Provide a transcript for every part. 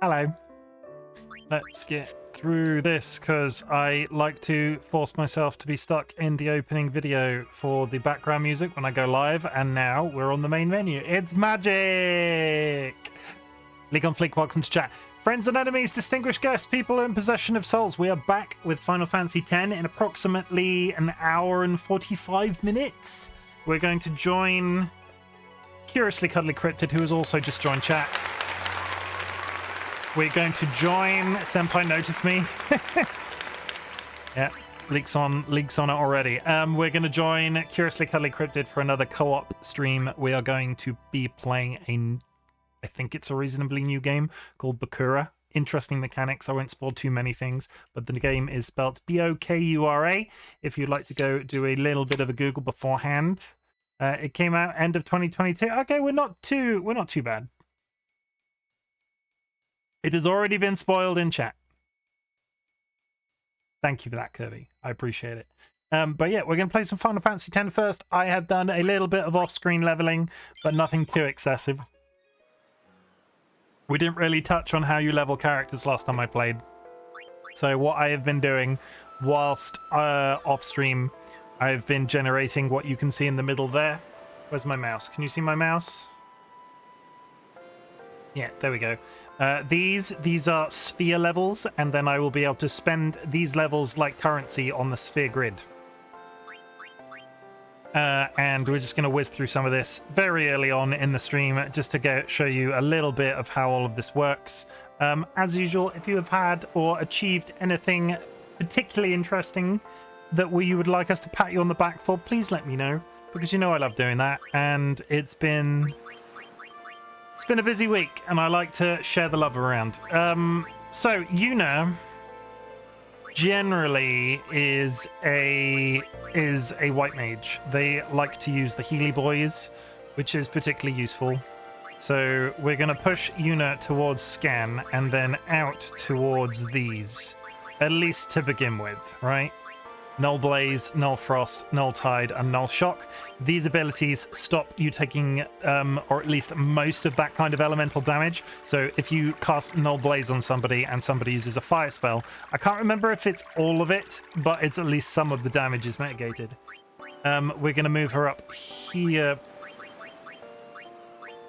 Hello. Let's get through this because I like to force myself to be stuck in the opening video for the background music when I go live, and now we're on the main menu. It's magic! League on Fleek, welcome to chat. Friends and enemies, distinguished guests, people in possession of souls, we are back with Final Fantasy X in approximately an hour and 45 minutes. We're going to join Curiously Cuddly Cryptid, who has also just joined chat. We're going to join Senpai Notice Me. Yeah, leaks on it already. We're going to join Curiously Cuddly Cryptid for another co-op stream. We are going to be playing I think it's a reasonably new game called Bakura. Interesting mechanics. I won't spoil too many things, but the game is spelled B-O-K-U-R-A. If you'd like to go do a little bit of a Google beforehand. It came out end of 2022. Okay, we're not too bad. It has already been spoiled in chat. Thank you for that, Kirby. I appreciate it. But yeah, we're going to play some Final Fantasy X first. I have done a little bit of off-screen leveling, but nothing too excessive. We didn't really touch on how you level characters last time I played. So what I have been doing whilst off-stream, I've been generating what you can see in the middle there. Where's my mouse? Can you see my mouse? Yeah, there we go. These are sphere levels, and then I will be able to spend these levels like currency on the sphere grid. And we're just going to whiz through some of this very early on in the stream just to show you a little bit of how all of this works. As usual, if you have had or achieved anything particularly interesting that you would like us to pat you on the back for, please let me know, because you know I love doing that, and it's been a busy week, and I like to share the love around. So Yuna generally is a white mage. They like to use the Healy Boys, which is particularly useful. So we're going to push Yuna towards Scan and then out towards these, at least to begin with, right? Null Blaze, Null Frost, Null Tide, and Null Shock. These abilities stop you taking, or at least most of that kind of elemental damage. So if you cast Null Blaze on somebody and somebody uses a fire spell, I can't remember if it's all of it, but it's at least some of the damage is mitigated. We're going to move her up here.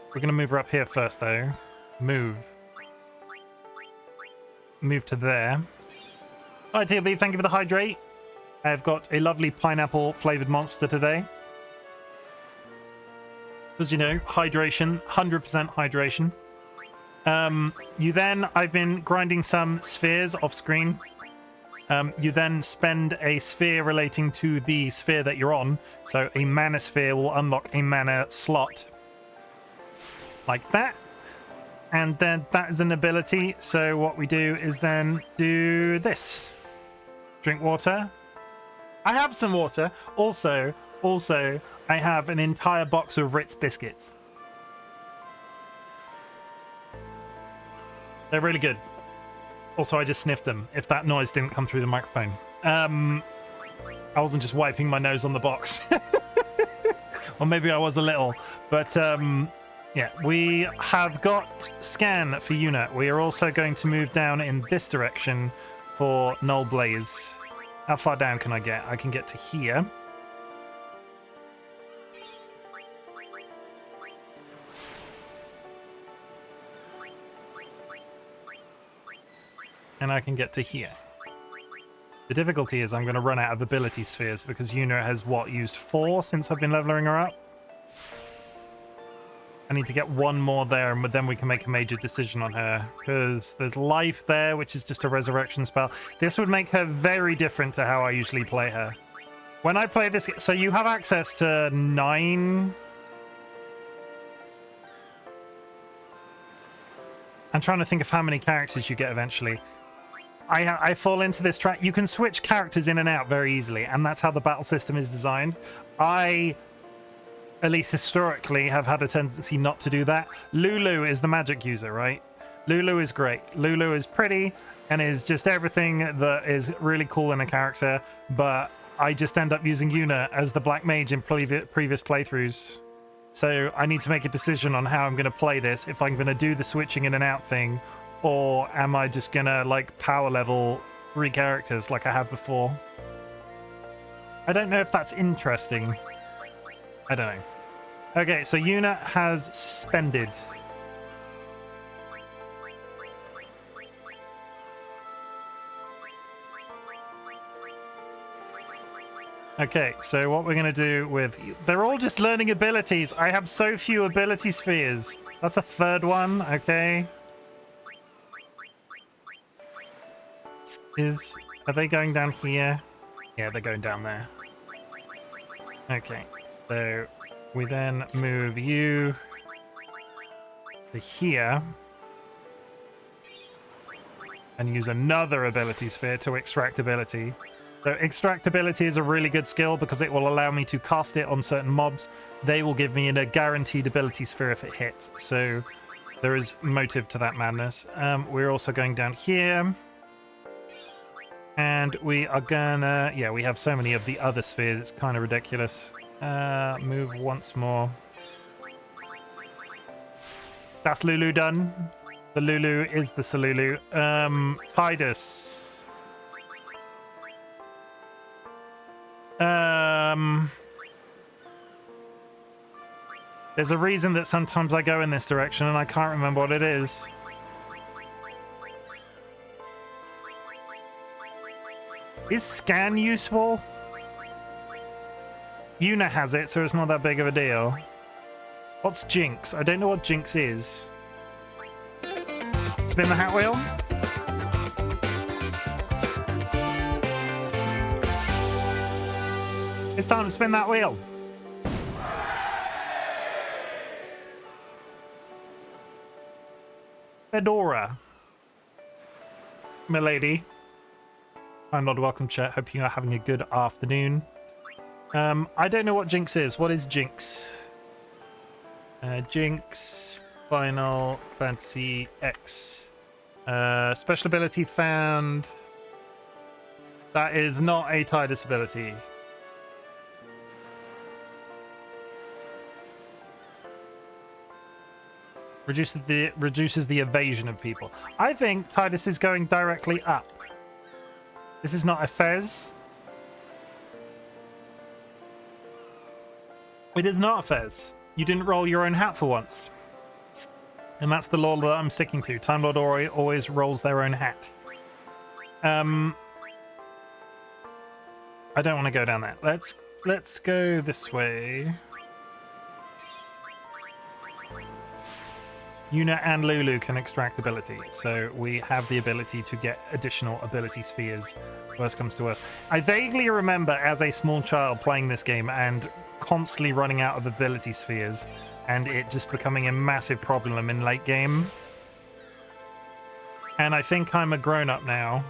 We're going to move her up here first, though. Move to there. Hi, TLB. Thank you for the hydrate. I've got a lovely pineapple flavored monster today. As you know, hydration, 100% hydration. I've been grinding some spheres off screen. You then spend a sphere relating to the sphere that you're on. So a mana sphere will unlock a mana slot like that. And then that is an ability. So what we do is then do this. Drink water. I have some water. Also, I have an entire box of Ritz biscuits. They're really good. Also, I just sniffed them, if that noise didn't come through the microphone. I wasn't just wiping my nose on the box. Or maybe I was a little. But, yeah, we have got Scan for Yuna. We are also going to move down in this direction for Null Blaze. How far down can I get? I can get to here. And I can get to here. The difficulty is I'm going to run out of ability spheres because Yuna has, used 4 since I've been leveling her up? I need to get one more there, and then we can make a major decision on her. Because there's life there, which is just a resurrection spell. This would make her very different to how I usually play her. When I play this... So you have access to 9... I'm trying to think of how many characters you get eventually. I fall into this trap. You can switch characters in and out very easily, and that's how the battle system is designed. At least historically, have had a tendency not to do that. Lulu is the magic user, right? Lulu is great. Lulu is pretty and is just everything that is really cool in a character, but I just end up using Yuna as the black mage in previous playthroughs. So I need to make a decision on how I'm going to play this, if I'm going to do the switching in and out thing, Or am I just gonna like power level 3 characters like I have before? I don't know if that's interesting. I don't know. Okay, so Yuna has suspended. Okay, so what we're going to do with... They're all just learning abilities. I have so few ability spheres. That's a third one, okay. Are they going down here? Yeah, they're going down there. Okay, so we then move you to here. And use another ability sphere to extract ability. So extractability is a really good skill because it will allow me to cast it on certain mobs. They will give me a guaranteed ability sphere if it hits. So there is motive to that madness. We're also going down here. And we are gonna... Yeah, we have so many of the other spheres. It's kind of ridiculous. Move once more. That's Lulu done. The Lulu is the Salulu. Tidus. There's a reason that sometimes I go in this direction and I can't remember what it is. Is scan useful? Yuna has it, so it's not that big of a deal. What's Jinx? I don't know what Jinx is. Spin the hat wheel. It's time to spin that wheel. Fedora. Milady. I'm not welcome, chat. Hope you are having a good afternoon. I don't know what Jinx is. What is Jinx? Jinx, Final Fantasy X. Special ability found. That is not a Tidus ability. Reduces the evasion of people. I think Tidus is going directly up. This is not a Fez. It is not a Fez. You didn't roll your own hat for once. And that's the law that I'm sticking to. Time Lord always rolls their own hat. I don't want to go down there. Let's go this way. Yuna and Lulu can extract ability, so we have the ability to get additional ability spheres. Worst comes to worst. I vaguely remember as a small child playing this game and constantly running out of ability spheres, and it just becoming a massive problem in late game. And I think I'm a grown-up now.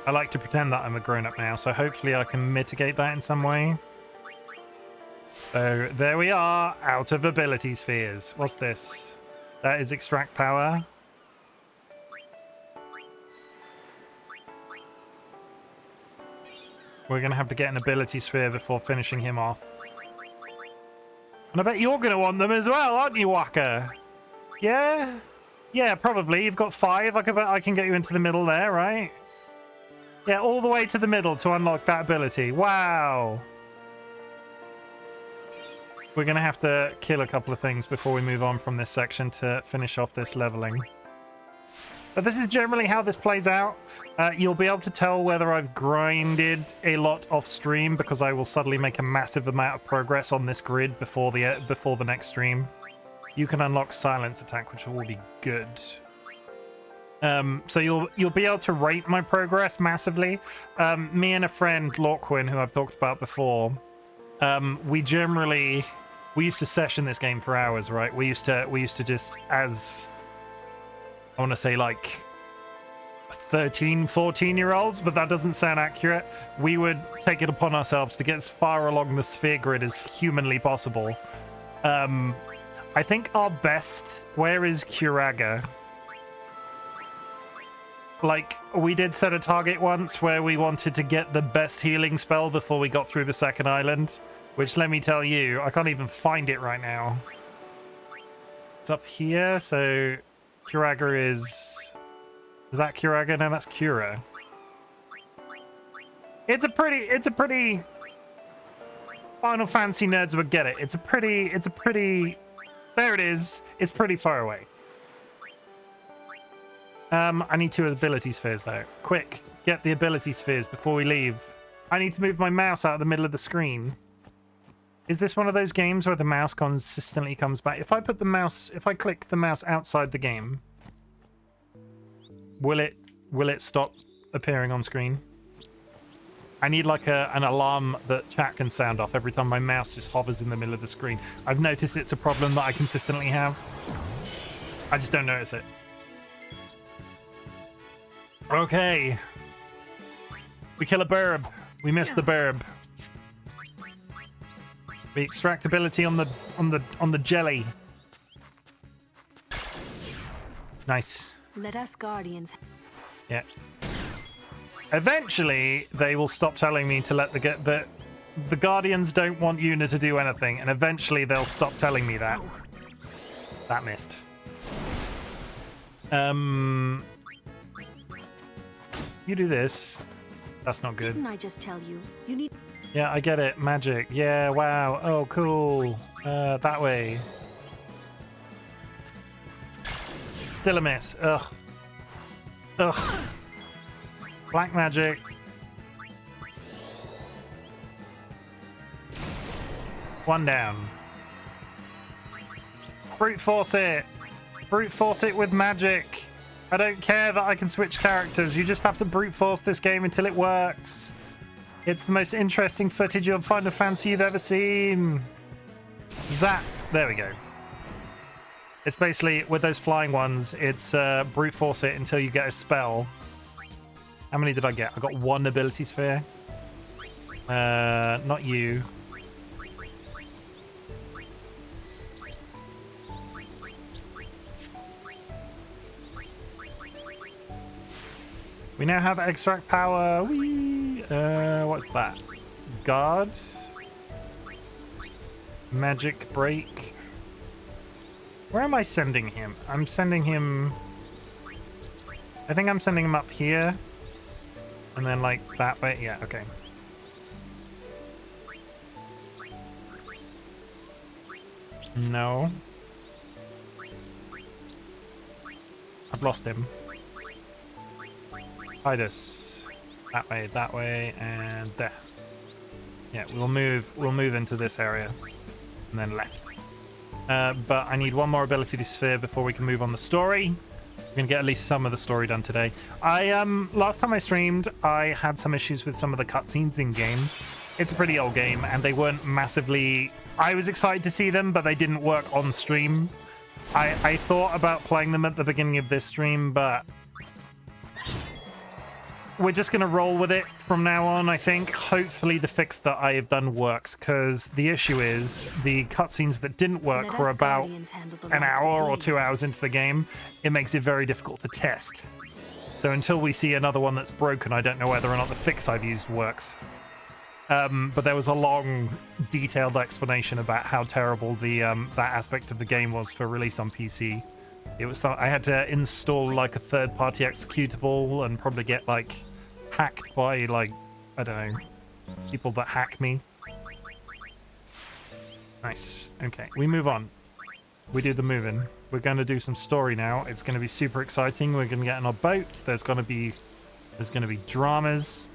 I like to pretend that I'm a grown-up now, so hopefully I can mitigate that in some way. So there we are, out of ability spheres. What's this? That is extract power. We're going to have to get an ability sphere before finishing him off. And I bet you're going to want them as well, aren't you, Waka? Yeah? Yeah, probably. You've got 5. I can get you into the middle there, right? Yeah, all the way to the middle to unlock that ability. Wow. We're going to have to kill a couple of things before we move on from this section to finish off this leveling. But this is generally how this plays out. You'll be able to tell whether I've grinded a lot off stream because I will suddenly make a massive amount of progress on this grid before the next stream. You can unlock silence attack, which will be good. So you'll be able to rate my progress massively. Me and a friend, Lorquin, who I've talked about before, we used to session this game for hours, right? We used to just, as I want to say, like 13, 14-year-olds, but that doesn't sound accurate. We would take it upon ourselves to get as far along the sphere grid as humanly possible. I think our best... Where is Curaga? Like, we did set a target once where we wanted to get the best healing spell before we got through the second island, which, let me tell you, I can't even find it right now. It's up here, so Curaga is Is that Curaga? No, that's Cura. It's a pretty Final Fantasy nerds would get it. It's a pretty there it is. It's pretty far away. I need 2 ability spheres though. Quick, get the ability spheres before we leave. I need to move my mouse out of the middle of the screen. Is this one of those games where the mouse consistently comes back? If I click the mouse outside the game, will it stop appearing on screen? I need like an alarm that chat can sound off every time my mouse just hovers in the middle of the screen. I've noticed it's a problem that I consistently have. I just don't notice it. Okay. We kill a burb. We missed the burb. We extract ability on the jelly. Nice. Let us guardians. Yeah. Eventually, they will stop telling me to let the guardians don't want Yuna to do anything, and eventually they'll stop telling me that. Oh. That missed. You do this. That's not good. Didn't I just tell you? You need. Yeah, I get it. Magic. Yeah, wow. Oh, cool. That way. Still a miss. Ugh. Ugh. Black magic. One down. Brute force it. Brute force it with magic. I don't care that I can switch characters. You just have to brute force this game until it works. It's the most interesting footage of Final Fantasy you've ever seen. Zap. There we go. It's basically, with those flying ones, it's brute force it until you get a spell. How many did I get? I got 1 ability sphere. Not you. We now have extract power. Whee! What's that? Guard. Magic break. Where am I sending him? I'm sending him... I think I'm sending him up here. And then like that way. Yeah, okay. No. I've lost him. Titus. That way, and there. Yeah, we'll move into this area. And then left. But I need 1 more ability sphere before we can move on the story. We're gonna get at least some of the story done today. Last time I streamed, I had some issues with some of the cutscenes in game. It's a pretty old game, and they weren't massively... I was excited to see them, but they didn't work on stream. I thought about playing them at the beginning of this stream, but we're just going to roll with it from now on, I think. Hopefully the fix that I have done works, because the issue is the cutscenes that didn't work were about an hour or 2 hours into the game. It makes it very difficult to test. So until we see another one that's broken, I don't know whether or not the fix I've used works. But there was a long, detailed explanation about how terrible the that aspect of the game was for release on PC. It was I had to install like a third-party executable and probably get like hacked by like, I don't know, people that hack me. Nice. Okay, we move on. We do the moving. We're going to do some story now. It's going to be super exciting. We're going to get on our boat. There's going to be dramas.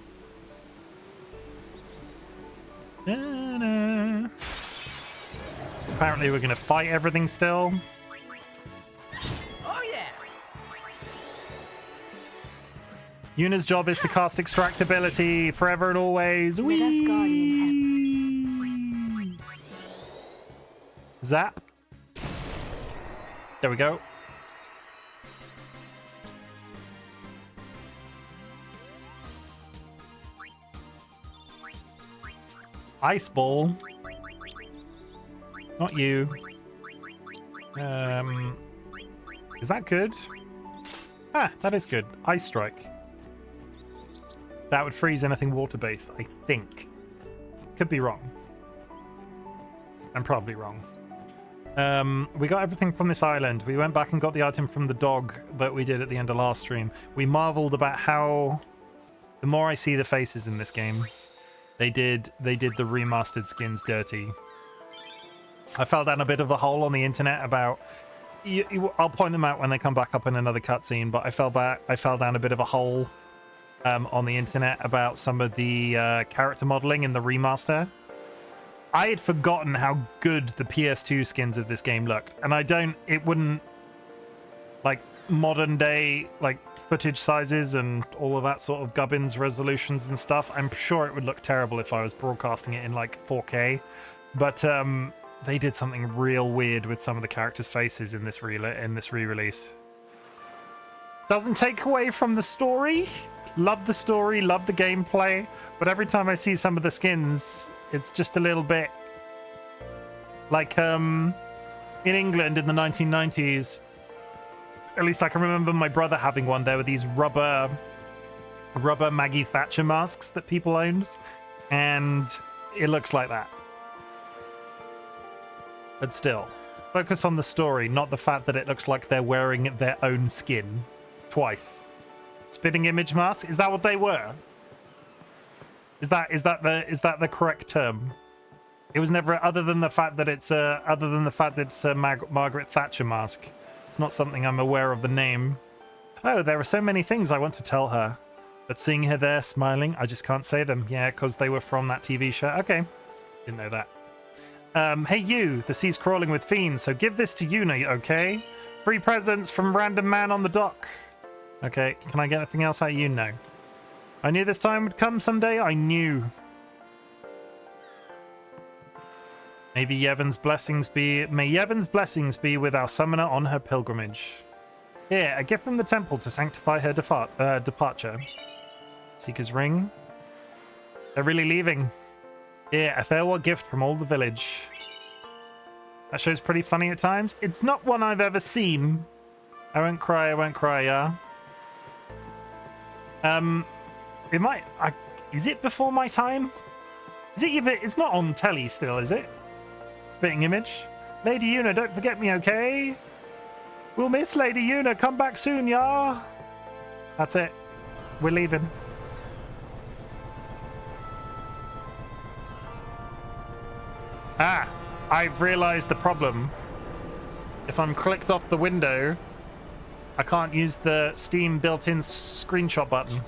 Da-da. Apparently we're going to fight everything still. Oh yeah. Yuna's job is to cast extractability forever and always. Let us guardians Zap. There we go. Ice ball. Not you. Is that good? Ah, that is good. Ice strike. That would freeze anything water-based, I think. Could be wrong. I'm probably wrong. We got everything from this island. We went back and got the item from the dog that we did at the end of last stream. We marveled about how the more I see the faces in this game, they did the remastered skins dirty. I fell down a bit of a hole on the internet about I'll point them out when they come back up in another cutscene, but I fell down a bit of a hole on the internet about some of the character modeling in the remaster. I had forgotten how good the PS2 skins of this game looked, and it wouldn't, like, modern day, like, footage sizes and all of that sort of gubbins resolutions and stuff. I'm sure it would look terrible if I was broadcasting it in, like, 4K, but they did something real weird with some of the characters' faces in this re-release. Doesn't take away from the story. Love the story, love the gameplay, but every time I see some of the skins, it's just a little bit like in England in the 1990s. At least I can remember my brother having one. There were these rubber Maggie Thatcher masks that people owned, and it looks like that. But still, focus on the story, not the fact that it looks like they're wearing their own skin twice. Spitting image mask? Is that what they were? Is that the correct term? It was never, other than the fact that it's a Margaret Thatcher mask. It's not something I'm aware of the name. Oh, there are so many things I want to tell her, but seeing her there smiling, I just can't say them. Yeah, because they were from that TV show. Okay, didn't know that. Hey you, the sea's crawling with fiends, so give this to Yuna, okay? Free presents from random man on the dock. Okay, can I get anything else out of you? No. I knew this time would come someday. I knew. May Yevon's blessings be with our summoner on her pilgrimage. Here, a gift from the temple to sanctify her departure. Seeker's ring. They're really leaving. Here, a farewell gift from all the village. That show's pretty funny at times. It's not one I've ever seen. I won't cry, yeah? Is it before my time? Is it even? It's not on telly still, is it? Spitting image. Lady Yuna, don't forget me, okay? We'll miss Lady Yuna. Come back soon, yeah? That's it. We're leaving. Ah, I've realized the problem. If I'm clicked off the window, I can't use the Steam built-in screenshot button.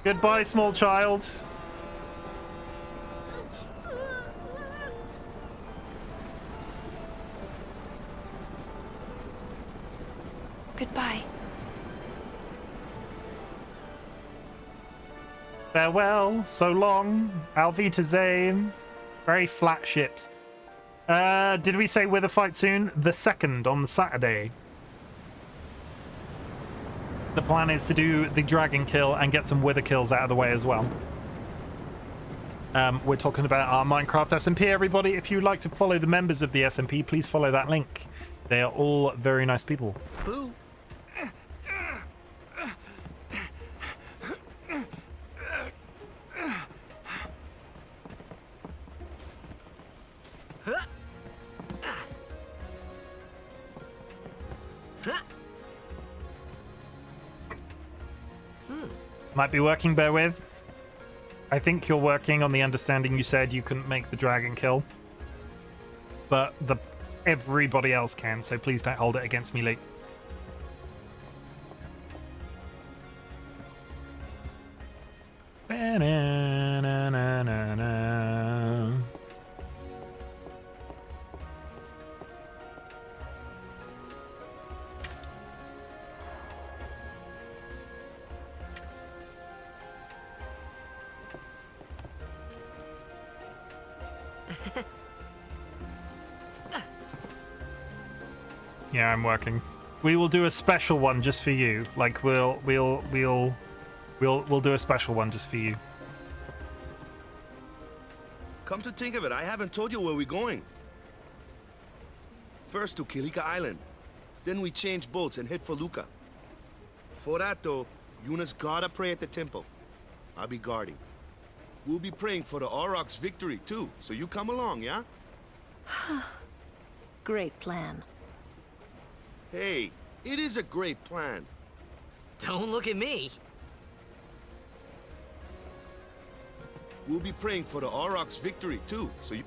Goodbye, small child. Goodbye. Farewell, so long, Auf Wiedersehen. Very flat ships. Did we say with a fight soon? The 2nd on the Saturday. The plan is to do the dragon kill and get some wither kills out of the way as well. We're talking about our Minecraft SMP, everybody. If you'd like to follow the members of the SMP, please follow that link. They are all very nice people. Boo. Might be working, bear with. I think you're working on the understanding you said you couldn't make the dragon kill. But everybody else can, so please don't hold it against me, Lee. Ba-na-na-na-na-na. Yeah, I'm working. We will do a special one just for you. Like we'll do a special one just for you. Come to think of it, I haven't told you where we're going. First to Kilika Island. Then we change boats and head for Luca. For that though, Yuna's gotta pray at the temple. I'll be guarding. We'll be praying for the Aurochs' victory, too, so you come along, yeah? Great plan. Hey, it is a great plan. Don't look at me. We'll be praying for the Aurochs' victory, too, so you...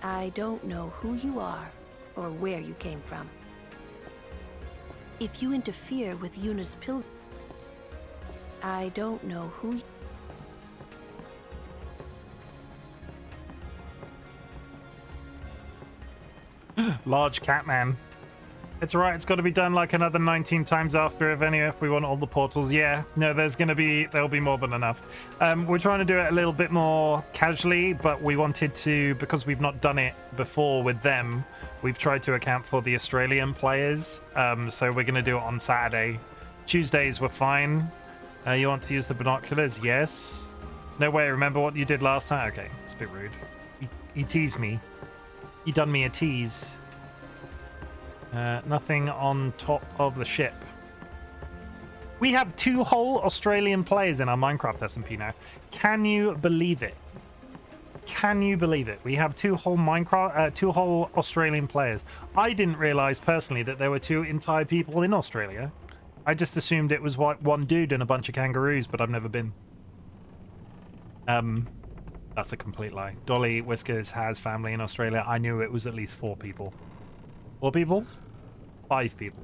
I don't know who you are or where you came from. If you interfere with Yuna's pilgrim, I don't know who you... Large cat man. It's right, it's got to be done like another 19 times after if we want all the portals. Yeah, no, there'll be more than enough. We're trying to do it a little bit more casually, but we wanted to, because we've not done it before with them, we've tried to account for the Australian players. So we're going to do it on Saturday. Tuesdays were fine. You want to use the binoculars? Yes. No way, remember what you did last time? Okay, it's a bit rude. He teased me. He done me a tease. Nothing on top of the ship. We have 2 whole Australian players in our Minecraft SMP now. Can you believe it? Can you believe it? We have 2 whole two whole Australian players. I didn't realize personally that there were 2 entire people in Australia. I just assumed it was one dude and a bunch of kangaroos, but I've never been. That's a complete lie. DollyWhiskers has family in Australia. I knew it was at least 4 people. 4 people? 5 people.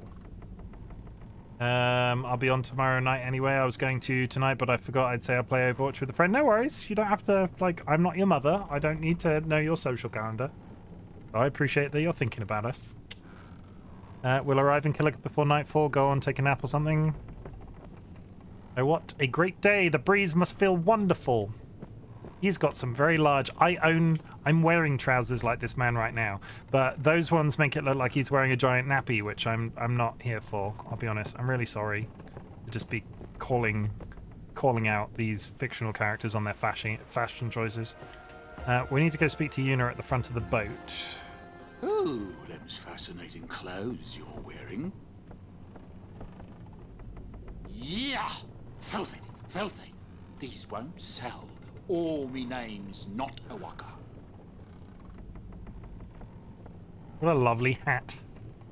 I'll be on tomorrow night anyway. I was going to tonight, but I forgot I'd say I'll play Overwatch with a friend. No worries. You don't have to, like, I'm not your mother. I don't need to know your social calendar. I appreciate that you're thinking about us. We'll arrive in Killick before nightfall. Go on, take a nap or something. Oh, what a great day. The breeze must feel wonderful. He's got some very large... I'm wearing trousers like this man right now, but those ones make it look like he's wearing a giant nappy, which I'm not here for, I'll be honest. I'm really sorry to just be calling out these fictional characters on their fashion choices. We need to go speak to Yuna at the front of the boat. Oh, them's fascinating clothes you're wearing. Yeah! Filthy, filthy. These won't sell. Or me name's not a waka. What a lovely hat.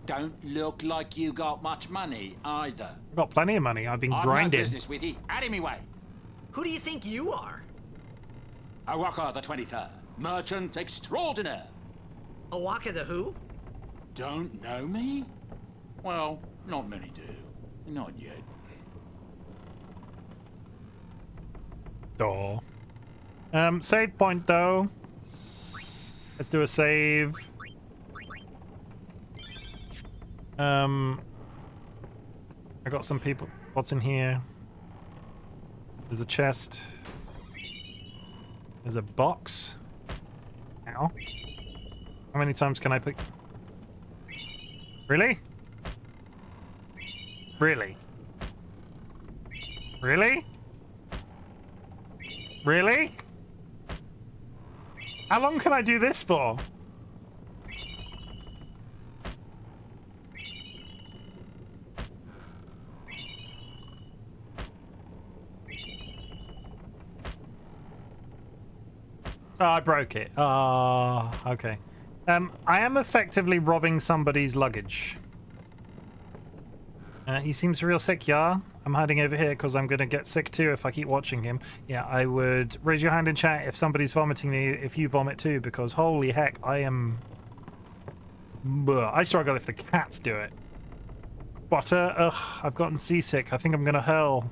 Don't look like you got much money either. I've got plenty of money. I've been I've grinding. no business with you. Out of me way. Who do you think you are? Awaka the 23rd. Merchant extraordinaire. Awaka the who? Don't know me? Well, not many do. Not yet. Door. Save point though. Let's do a save. I got some people. What's in here? There's a chest. There's a box. Ow. How many times can I pick? Really? Really? Really? Really? How long can I do this for? Oh, I broke it. Oh, okay. I am effectively robbing somebody's luggage. He seems real sick, yeah? I'm hiding over here because I'm going to get sick too if I keep watching him. Yeah, I would raise your hand in chat if somebody's vomiting if you vomit too, because holy heck, I am... Bleh. I struggle if the cats do it. Butter, ugh, I've gotten seasick. I think I'm going to hurl.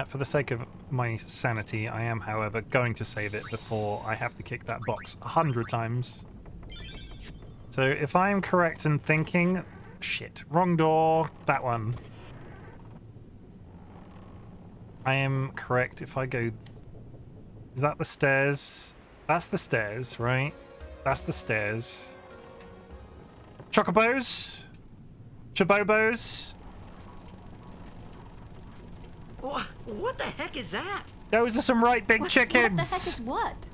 For the sake of my sanity, I am, however, going to save it before I have to kick that box 100 times. So if I am correct in thinking... Shit, wrong door. That one. I am correct if I go... Is that the stairs? That's the stairs, right? That's the stairs. Chocobos? Chabobos? What the heck is that? Those are some right big chickens. What the heck is what?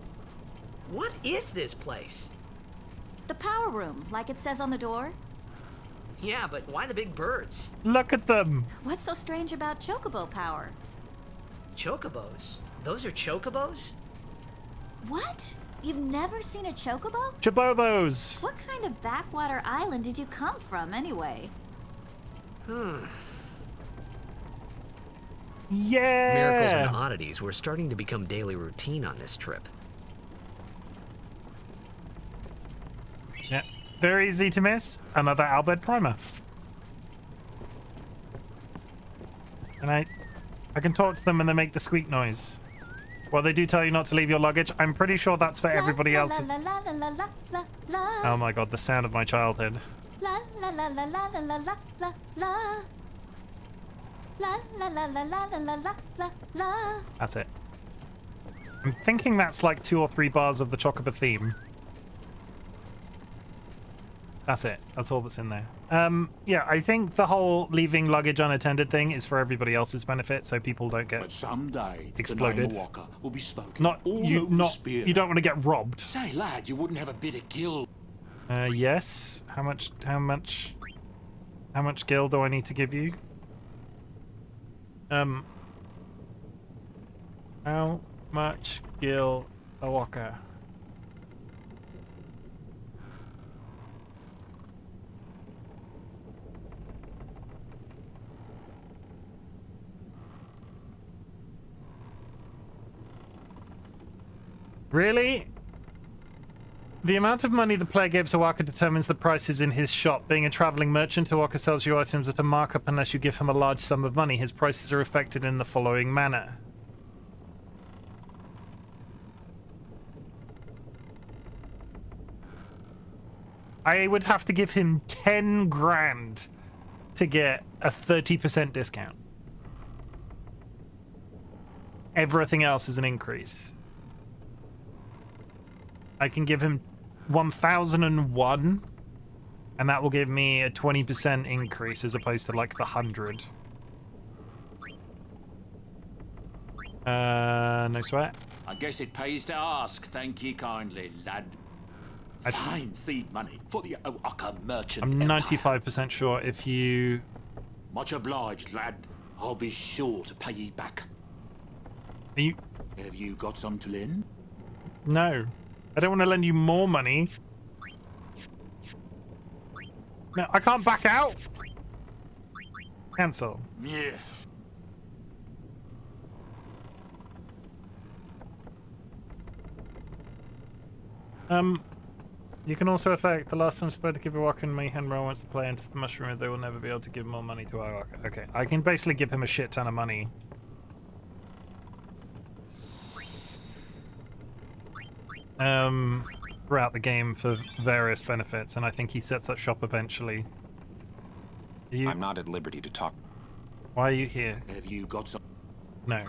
What is this place? The power room, like it says on the door. Yeah, but why the big birds? Look at them. What's so strange about chocobo power? Chocobos? Those are chocobos? What? You've never seen a chocobo? Chibobos! What kind of backwater island did you come from, anyway? Yeah! Miracles and oddities were starting to become daily routine on this trip. Yeah. Very easy to miss. Another Albert Primer. And I can talk to them and they make the squeak noise. Well, they do tell you not to leave your luggage. I'm pretty sure that's for everybody else. La la la la la la la. Oh my god, the sound of my childhood. La la la la la la la la la la. La la la la la la la la la la. That's it. I'm thinking that's like 2 or 3 bars of the Chocobo theme. That's it. That's all that's in there. Yeah, I think the whole leaving luggage unattended thing is for everybody else's benefit, so people don't get But someday, exploded. the name of Walker will be spoken Not all you. over Not Spear. you. Don't want to get robbed. Say, lad, you wouldn't have a bit of gill. Yes. How much gil do I need to give you? How much gil a walker? Really? The amount of money the player gives Awaka determines the prices in his shop. Being a traveling merchant, Awaka sells you items at a markup unless you give him a large sum of money. His prices are affected in the following manner. I would have to give him 10 grand to get a 30% discount. Everything else is an increase. I can give him 1001, and that will give me a 20% increase as opposed to like the 100. No sweat. I guess it pays to ask. Thank ye kindly, lad. Fine seed money for the Oaka merchant. I'm empire. 95% sure if you... Much obliged, lad. I'll be sure to pay ye back. Are you... Have you got some to lend? No. I don't want to lend you more money. No, I can't back out. Cancel. Yeah. You can also affect the last time supposed to give Awaka and Mayhem roll once the player enters the mushroom, they will never be able to give more money to Awaka. Okay, I can basically give him a shit ton of money. Throughout the game for various benefits, and I think he sets up shop eventually. I'm not at liberty to talk. Why are you here? Have you got some? No.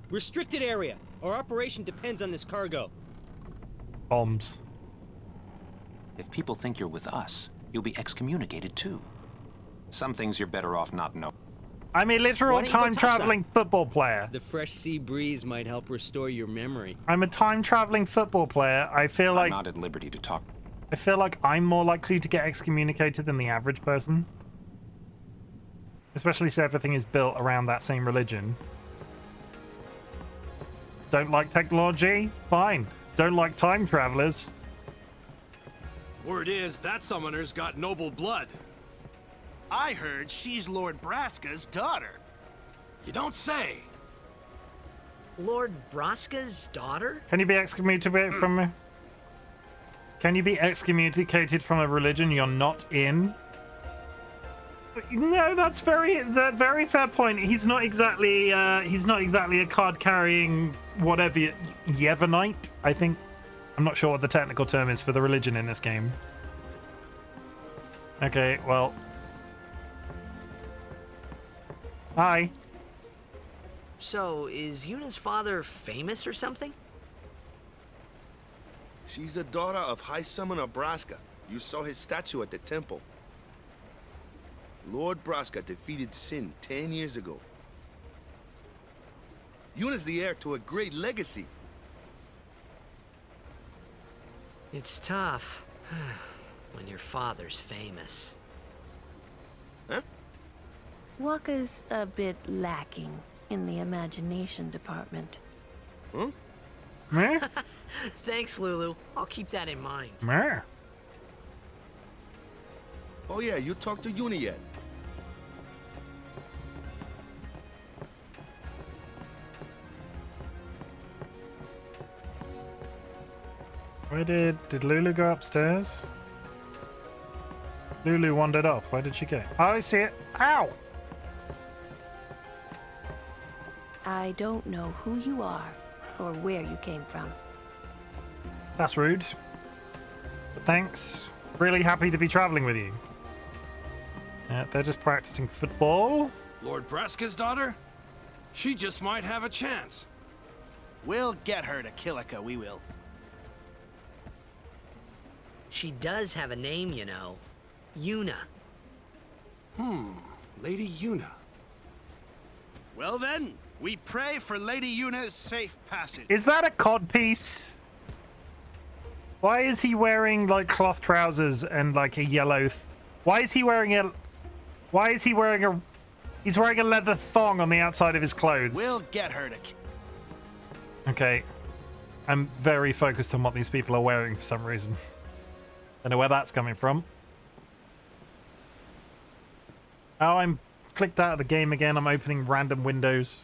Restricted area. Our operation depends on this cargo. Bombs. If people think you're with us, you'll be excommunicated too. Some things you're better off not knowing. I'm a literal Why don't you go time-traveling football player. The fresh sea breeze might help restore your memory. I'm a time-traveling football player. I feel I'm like not at liberty to talk. I feel like I'm more likely to get excommunicated than the average person. Especially since everything is built around that same religion. Don't like technology? Fine. Don't like time travelers? Word is that summoner's got noble blood. I heard she's Lord Braska's daughter. You don't say. Lord Braska's daughter? Can you be excommunicated from Can you be excommunicated from a religion you're not in? No, that's very fair point. He's not exactly a card-carrying whatever Yevonite, I think. I'm not sure what the technical term is for the religion in this game. Okay, well. Hi. So, is Yuna's father famous or something? She's the daughter of High Summoner Braska. You saw his statue at the temple. Lord Braska defeated Sin 10 years ago. Yuna's the heir to a great legacy. It's tough when your father's famous. Huh? Waka's a bit lacking in the imagination department. Huh? Meh? Thanks, Lulu. I'll keep that in mind. Meh. Oh yeah, you talked to Yuna yet? Where did Lulu go upstairs? Lulu wandered off. Where did she go? Oh, I see it. Ow! I don't know who you are or where you came from. That's rude. But thanks. Really happy to be traveling with you. They're just practicing football. Lord Braska's daughter? She just might have a chance. We'll get her to Kilika, we will. She does have a name, you know. Yuna. Lady Yuna. Well then, we pray for Lady Yuna's safe passage. Is that a codpiece? Why is he wearing like cloth trousers and like a yellow? Why is he wearing a? Why is he wearing a? He's wearing a leather thong on the outside of his clothes. We'll get her to. Okay, I'm very focused on what these people are wearing for some reason. Don't know where that's coming from. Oh, I'm clicked out of the game again. I'm opening random windows.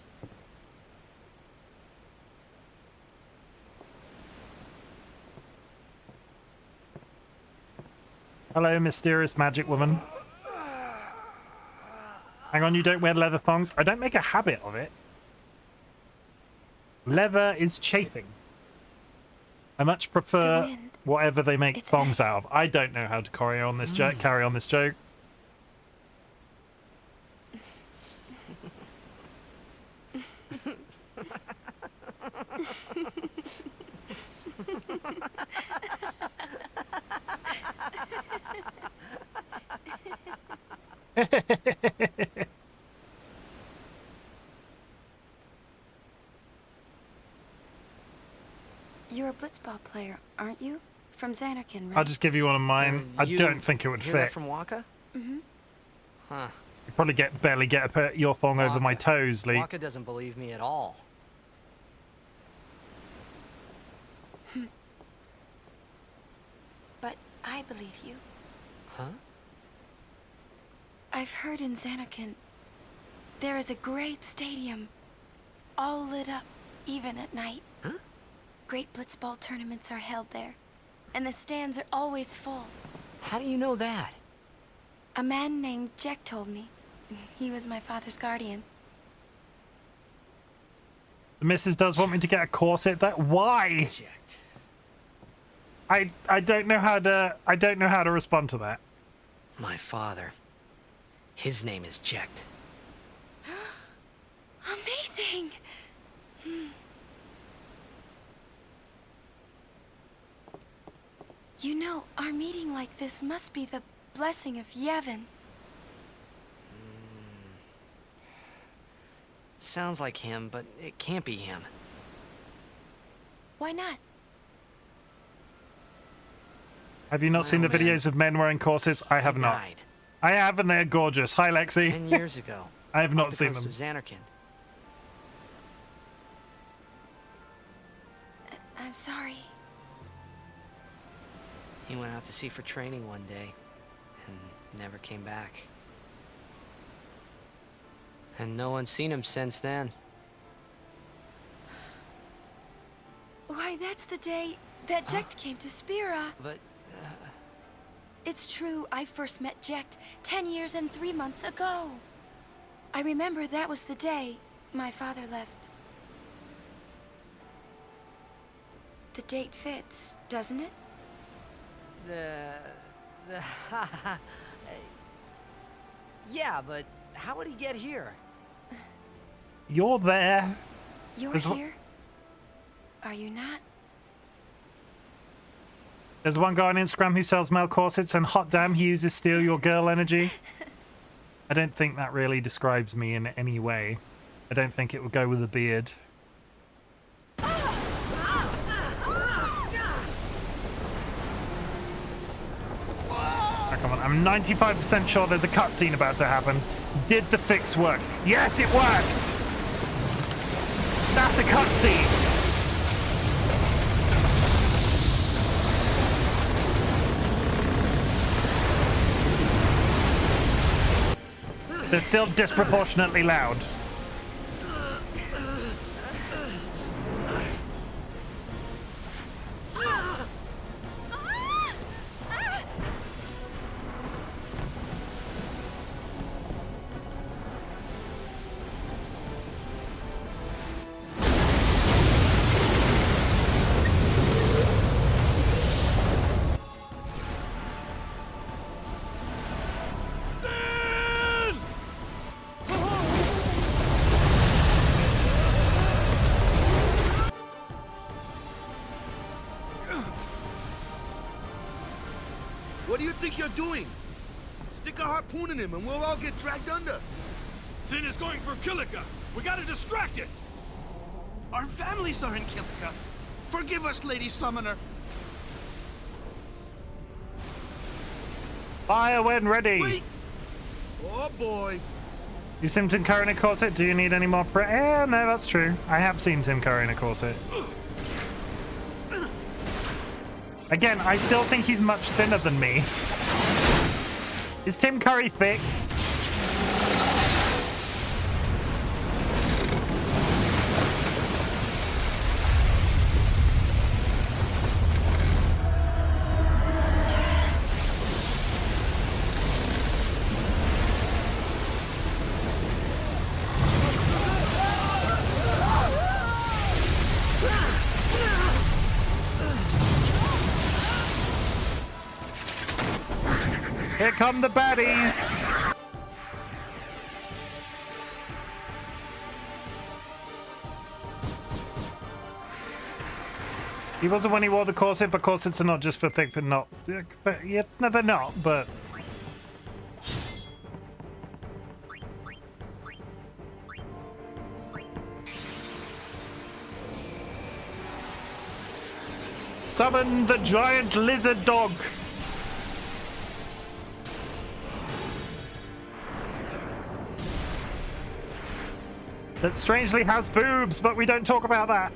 Hello, mysterious magic woman. Hang on, you don't wear leather thongs? I don't make a habit of it. Leather is chafing. I much prefer whatever they make thongs out of. I don't know how to carry on this joke. You're a blitzball player, aren't you? From Xanarkin, right? I'll just give you one of mine. I don't think it would hear fit. That from Waka? Mm-hmm. Huh. You probably barely get your thong over my toes, Lee. Waka doesn't believe me at all. But I believe you. Huh? I've heard in Xanarkin there is a great stadium, all lit up, even at night. Huh? Great blitzball tournaments are held there, and the stands are always full. How do you know that? A man named Jack told me. He was my father's guardian. The missus does want me to get a corset. Why? I don't know how to respond to that. My father. His name is Jekt. Amazing! You know, our meeting like this must be the blessing of Yevon. Sounds like him, but it can't be him. Why not? Have you not seen the videos of men wearing corsets? I have not. Died. I have, and they're gorgeous. Hi, Lexi. 10 years ago. I have not off the seen coast them. Of Xanarkin. I'm sorry. He went out to sea for training one day, and never came back. And no one's seen him since then. Why, that's the day that Jekt came to Spira. But, It's true, I first met Jekt 10 years and 3 months ago. I remember that was the day my father left. The date fits, doesn't it? Yeah, but how would he get here? You're there. You're There's here? Are you not? There's one guy on Instagram who sells male corsets, and hot damn, he uses steal your girl energy. I don't think that really describes me in any way. I don't think it would go with a beard. Oh, come on, I'm 95% sure there's a cutscene about to happen. Did the fix work? Yes, it worked! That's a cutscene! They're still disproportionately loud. What do you think you're doing? Stick a harpoon in him and we'll all get dragged under. Sin is going for Kilika. We gotta distract it. Our families are in Kilika. Forgive us, Lady Summoner. Fire when ready. Wait. Oh boy. You seen Tim Curry in a corset? Do you need any more no, that's true. I have seen Tim Curry in a corset. Again, I still think he's much thinner than me. Is Tim Curry thick? Here come the baddies! He wasn't when he wore the corset, but corsets are not just for thick, but not. Yeah, no, they're not, but. Summon the giant lizard dog! That strangely has boobs, but we don't talk about that.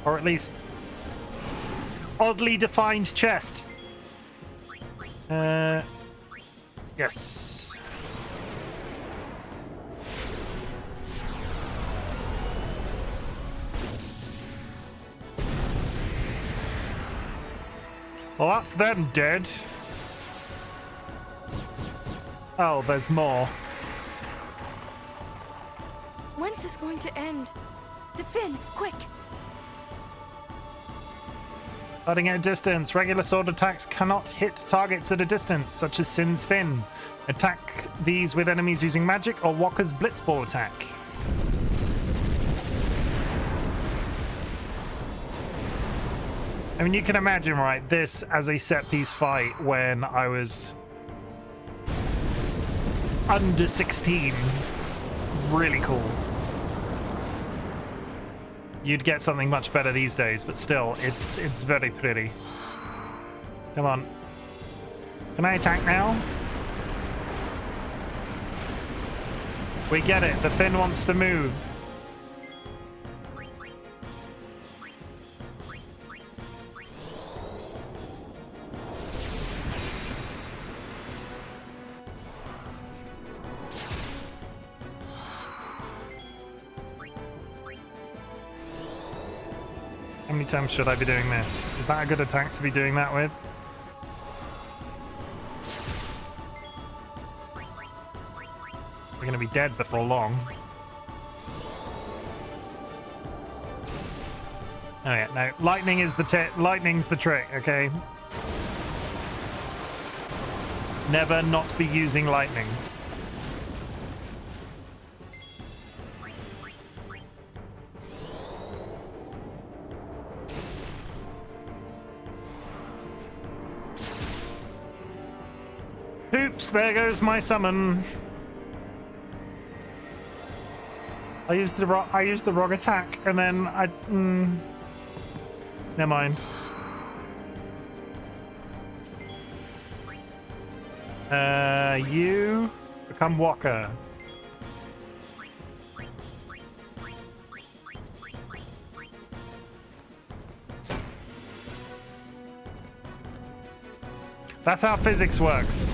Or at least oddly defined chest. Yes. Well, that's them dead. Oh, there's more. When's this going to end? The fin, quick! Fighting at a distance. Regular sword attacks cannot hit targets at a distance, such as Sin's fin. Attack these with enemies using magic or Walker's blitzball attack. I mean, you can imagine, right, this as a set-piece fight when I was under 16. Really cool. You'd get something much better these days, but still, it's very pretty. Come on. Can I attack now? We get it. The fin wants to move. How many times should I be doing this? Is that a good attack to be doing that with? We're gonna be dead before long. Oh yeah, no. Lightning's the trick, okay? Never not be using lightning. Oops, there goes my summon. I used the wrong attack, and then never mind. You Become Walker. That's how physics works.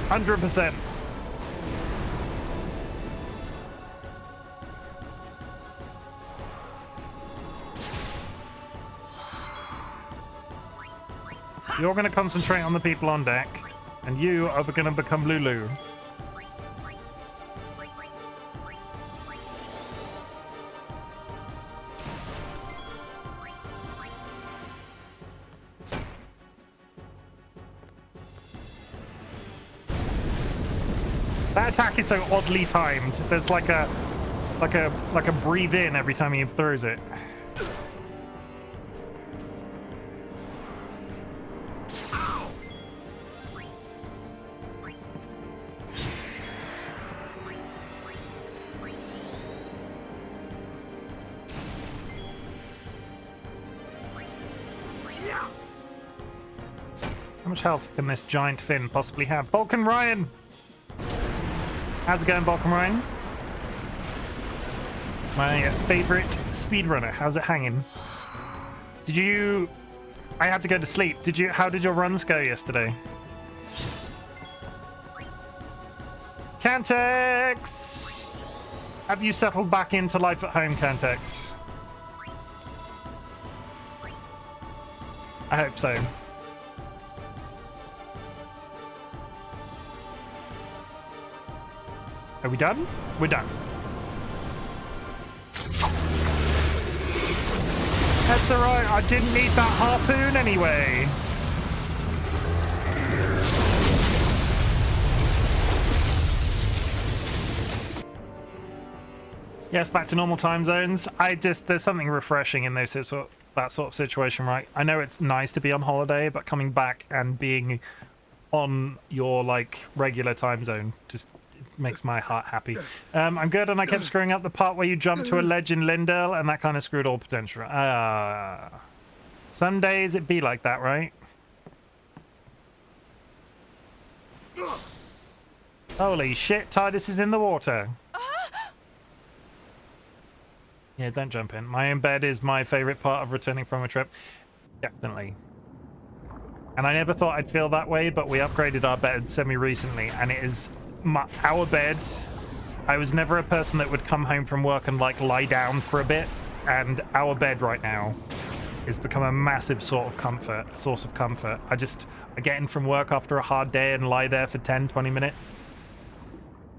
100%. You're going to concentrate on the people on deck, and you are going to become Lulu. That attack is so oddly timed. There's like a breathe in every time he throws it. How much health can this giant fin possibly have? Vulcan Ryan! How's it going, Vulcan Ryan? My favorite speedrunner. How's it hanging? Did you... I had to go to sleep. Did you... How did your runs go yesterday? Cantex! Have you settled back into life at home, Cantex? I hope so. Are we done? We're done. That's alright, I didn't need that harpoon anyway. Yes, back to normal time zones. There's something refreshing in that sort of situation, right? I know it's nice to be on holiday, but coming back and being on your, like, regular time zone just makes my heart happy. I'm good, and I kept screwing up the part where you jump to a ledge in Lindale, and that kind of screwed all potential. Some days it be like that, right? Holy shit, Tidus is in the water. Yeah, don't jump in. My own bed is my favorite part of returning from a trip. Definitely. And I never thought I'd feel that way, but we upgraded our bed semi-recently, and it is... our bed. I was never a person that would come home from work and like lie down for a bit, and our bed right now has become a massive source of comfort. I get in from work after a hard day and lie there for 10-20 minutes.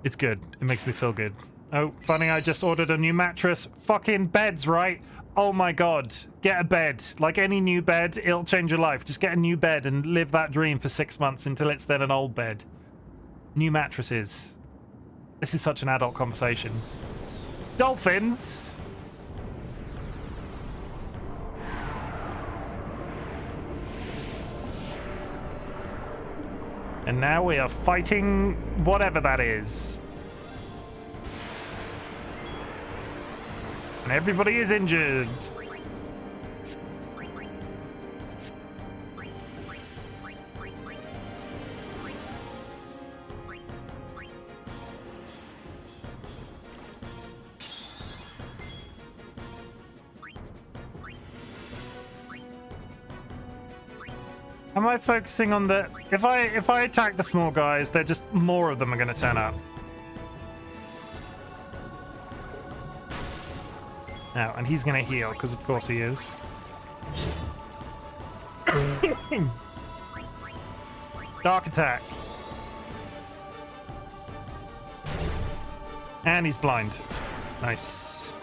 It's good. It makes me feel good. Oh, funny, I just ordered a new mattress. Fucking beds, right? Oh my god, get a bed. Like any new bed, it'll change your life. Just get a new bed and live that dream for 6 months until it's then an old bed. New mattresses. This is such an adult conversation. Dolphins! And now we are fighting whatever that is. And everybody is injured. Am I focusing on the... If I attack the small guys, they're just... More of them are going to turn up. Now, and he's going to heal, because of course he is. Dark attack. And he's blind. Nice.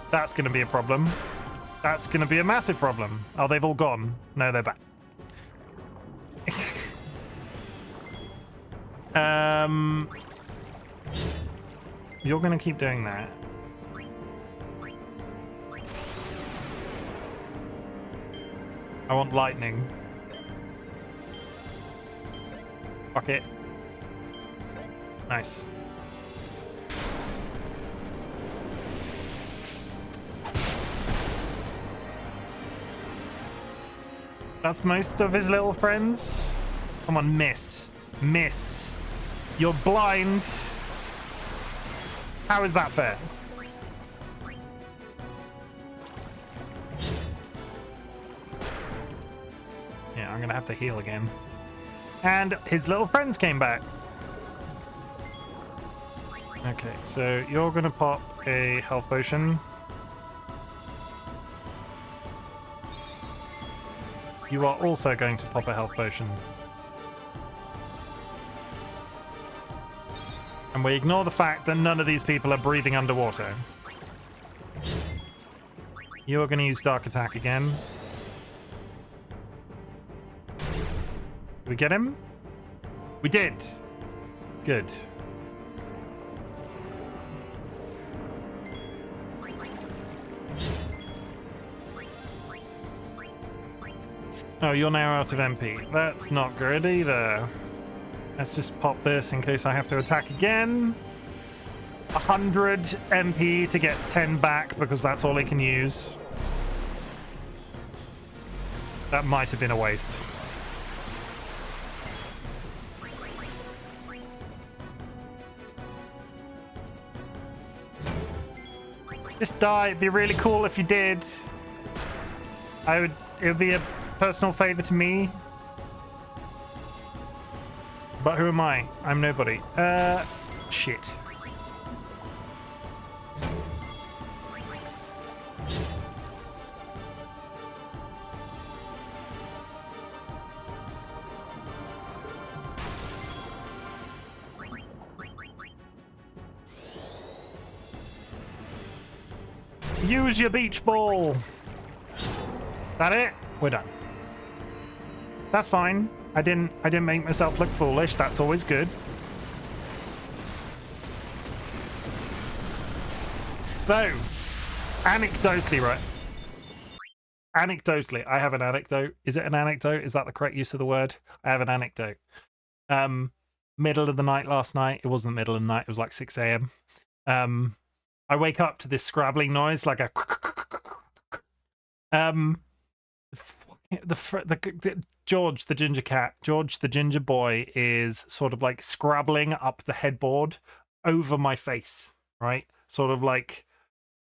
That's going to be a problem. That's going to be a massive problem. Oh, they've all gone. No, they're back. You're gonna keep doing that. I want lightning. Fuck it. Nice. That's most of his little friends. Come on, miss. Miss. You're blind. How is that fair? Yeah, I'm gonna have to heal again. And his little friends came back. Okay, so you're gonna pop a health potion. You are also going to pop a health potion. And we ignore the fact that none of these people are breathing underwater. You are going to use Dark Attack again. Did we get him? We did. Good. Oh, you're now out of MP. That's not good either. Let's just pop this in case I have to attack again. 100 MP to get 10 back because that's all he can use. That might have been a waste. Just die. It'd be really cool if you did. It would be a personal favor to me. But who am I? I'm nobody. Shit. Use your beach ball. That it? We're done. That's fine. I didn't make myself look foolish. That's always good. Though, anecdotally, right? Anecdotally, I have an anecdote. Is it an anecdote? Is that the correct use of the word? I have an anecdote. Middle of the night last night. It wasn't the middle of the night. It was like 6 a.m. I wake up to this scrabbling noise, like a George the ginger cat, George the ginger boy, is sort of like scrabbling up the headboard over my face, right? Sort of like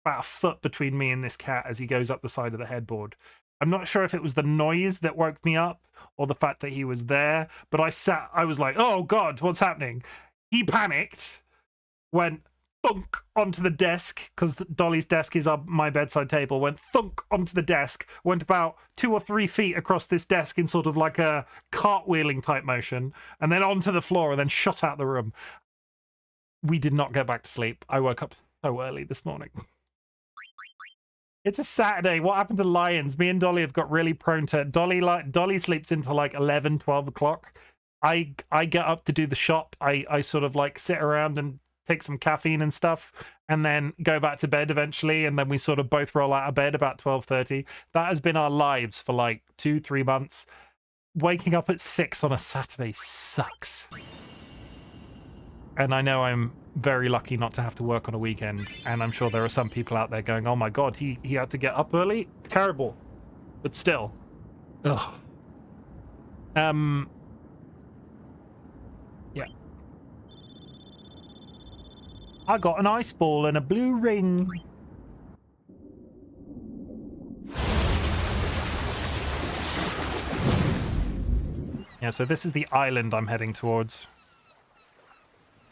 about a foot between me and this cat as he goes up the side of the headboard. I'm not sure if it was the noise that woke me up or the fact that he was there, but I was like, oh God, what's happening? He panicked, went thunk onto the desk, because Dolly's desk is my bedside table, went thunk onto the desk, went about 2 or 3 feet across this desk in sort of like a cartwheeling type motion, and then onto the floor and then shot out the room. We did not go back to sleep. I woke up so early this morning. It's a Saturday. What happened to lions? Me and Dolly have got really prone to... Dolly sleeps until like 11, 12 o'clock. I get up to do the shop. I sort of like sit around and take some caffeine and stuff, and then go back to bed eventually, and then we sort of both roll out of bed about 12:30. That has been our lives for like 2-3 months. Waking up at 6 on a Saturday sucks. And I know I'm very lucky not to have to work on a weekend, and I'm sure there are some people out there going, oh my God, he had to get up early? Terrible. But still. Ugh. Yeah. I got an ice ball and a blue ring. Yeah, so this is the island I'm heading towards.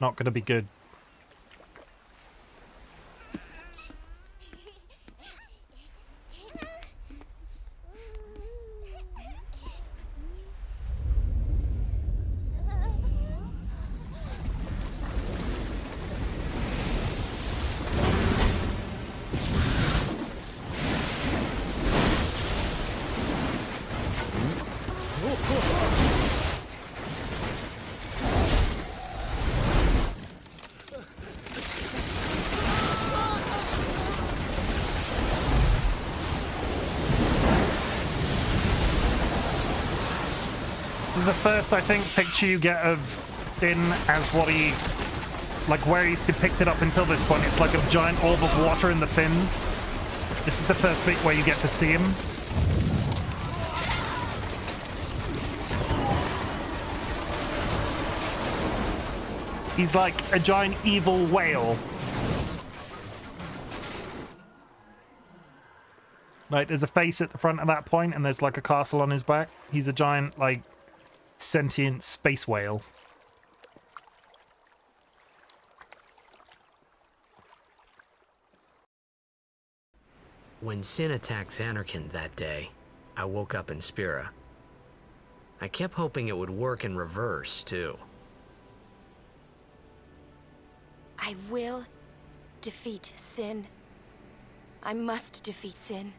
Not going to be good. The first, I think, picture you get of Finn as what he, like where he's depicted up until this point. It's like a giant orb of water in the fins. This is the first bit where you get to see him. He's like a giant evil whale. Like, there's a face at the front of that point, and there's like a castle on his back. He's a giant, like, sentient space whale. When Sin attacked Xanarkand that day, I woke up in Spira. I kept hoping it would work in reverse, too. I will defeat Sin. I must defeat Sin.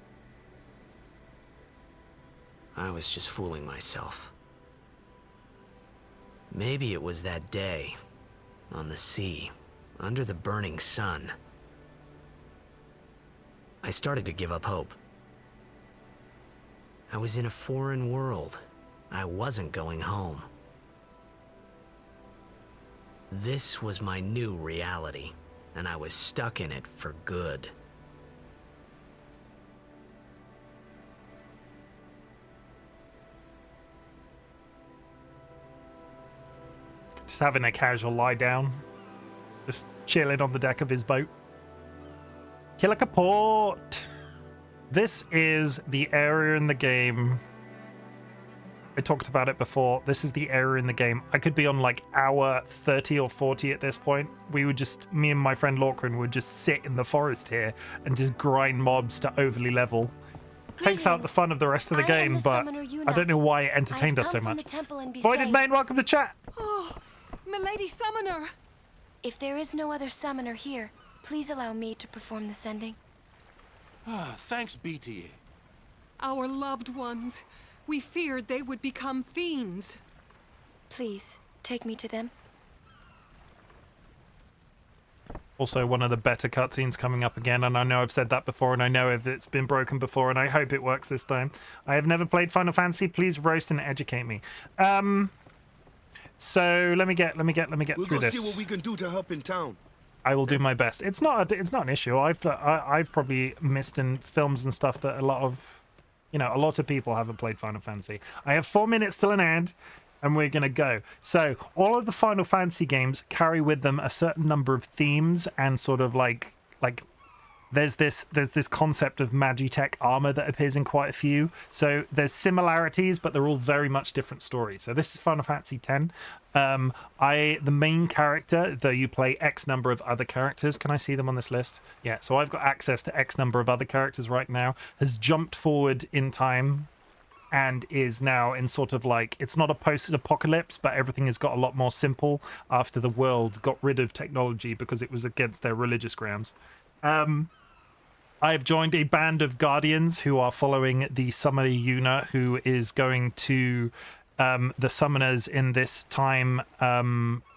I was just fooling myself. Maybe it was that day, on the sea, under the burning sun. I started to give up hope. I was in a foreign world. I wasn't going home. This was my new reality, and I was stuck in it for good. Just having a casual lie down. Just chilling on the deck of his boat. Killicaport! This is the area in the game. I talked about it before. This is the area in the game. I could be on like hour 30 or 40 at this point. We would just, me and my friend Lorcan would just sit in the forest here and just grind mobs to overly level. Takes out the fun of the rest of the game, but I don't know why it entertained us so much. Voided Main, welcome to chat! Oh, Milady Summoner! If there is no other summoner here, please allow me to perform the sending. Ah, thanks, BT. Our loved ones. We feared they would become fiends. Please, take me to them. Also, one of the better cutscenes coming up again, and I know I've said that before, and I know if it's been broken before, and I hope it works this time. I have never played Final Fantasy. Please roast and educate me. So let me get through this. We'll go see what we can do to help in town. I will do my best. It's not an issue. I've probably missed in films and stuff that a lot of people haven't played Final Fantasy. I have 4 minutes till an end, and we're gonna go. So all of the Final Fantasy games carry with them a certain number of themes and sort of like there's this concept of Magitech armor that appears in quite a few. So there's similarities, but they're all very much different stories. So this is Final Fantasy X. The main character, though you play X number of other characters. Can I see them on this list? Yeah, so I've got access to X number of other characters right now, has jumped forward in time and is now in sort of like, it's not a post-apocalypse, but everything has got a lot more simple after the world got rid of technology because it was against their religious grounds. I have joined a band of guardians who are following the summoner Yuna, who is going to the summoners in this time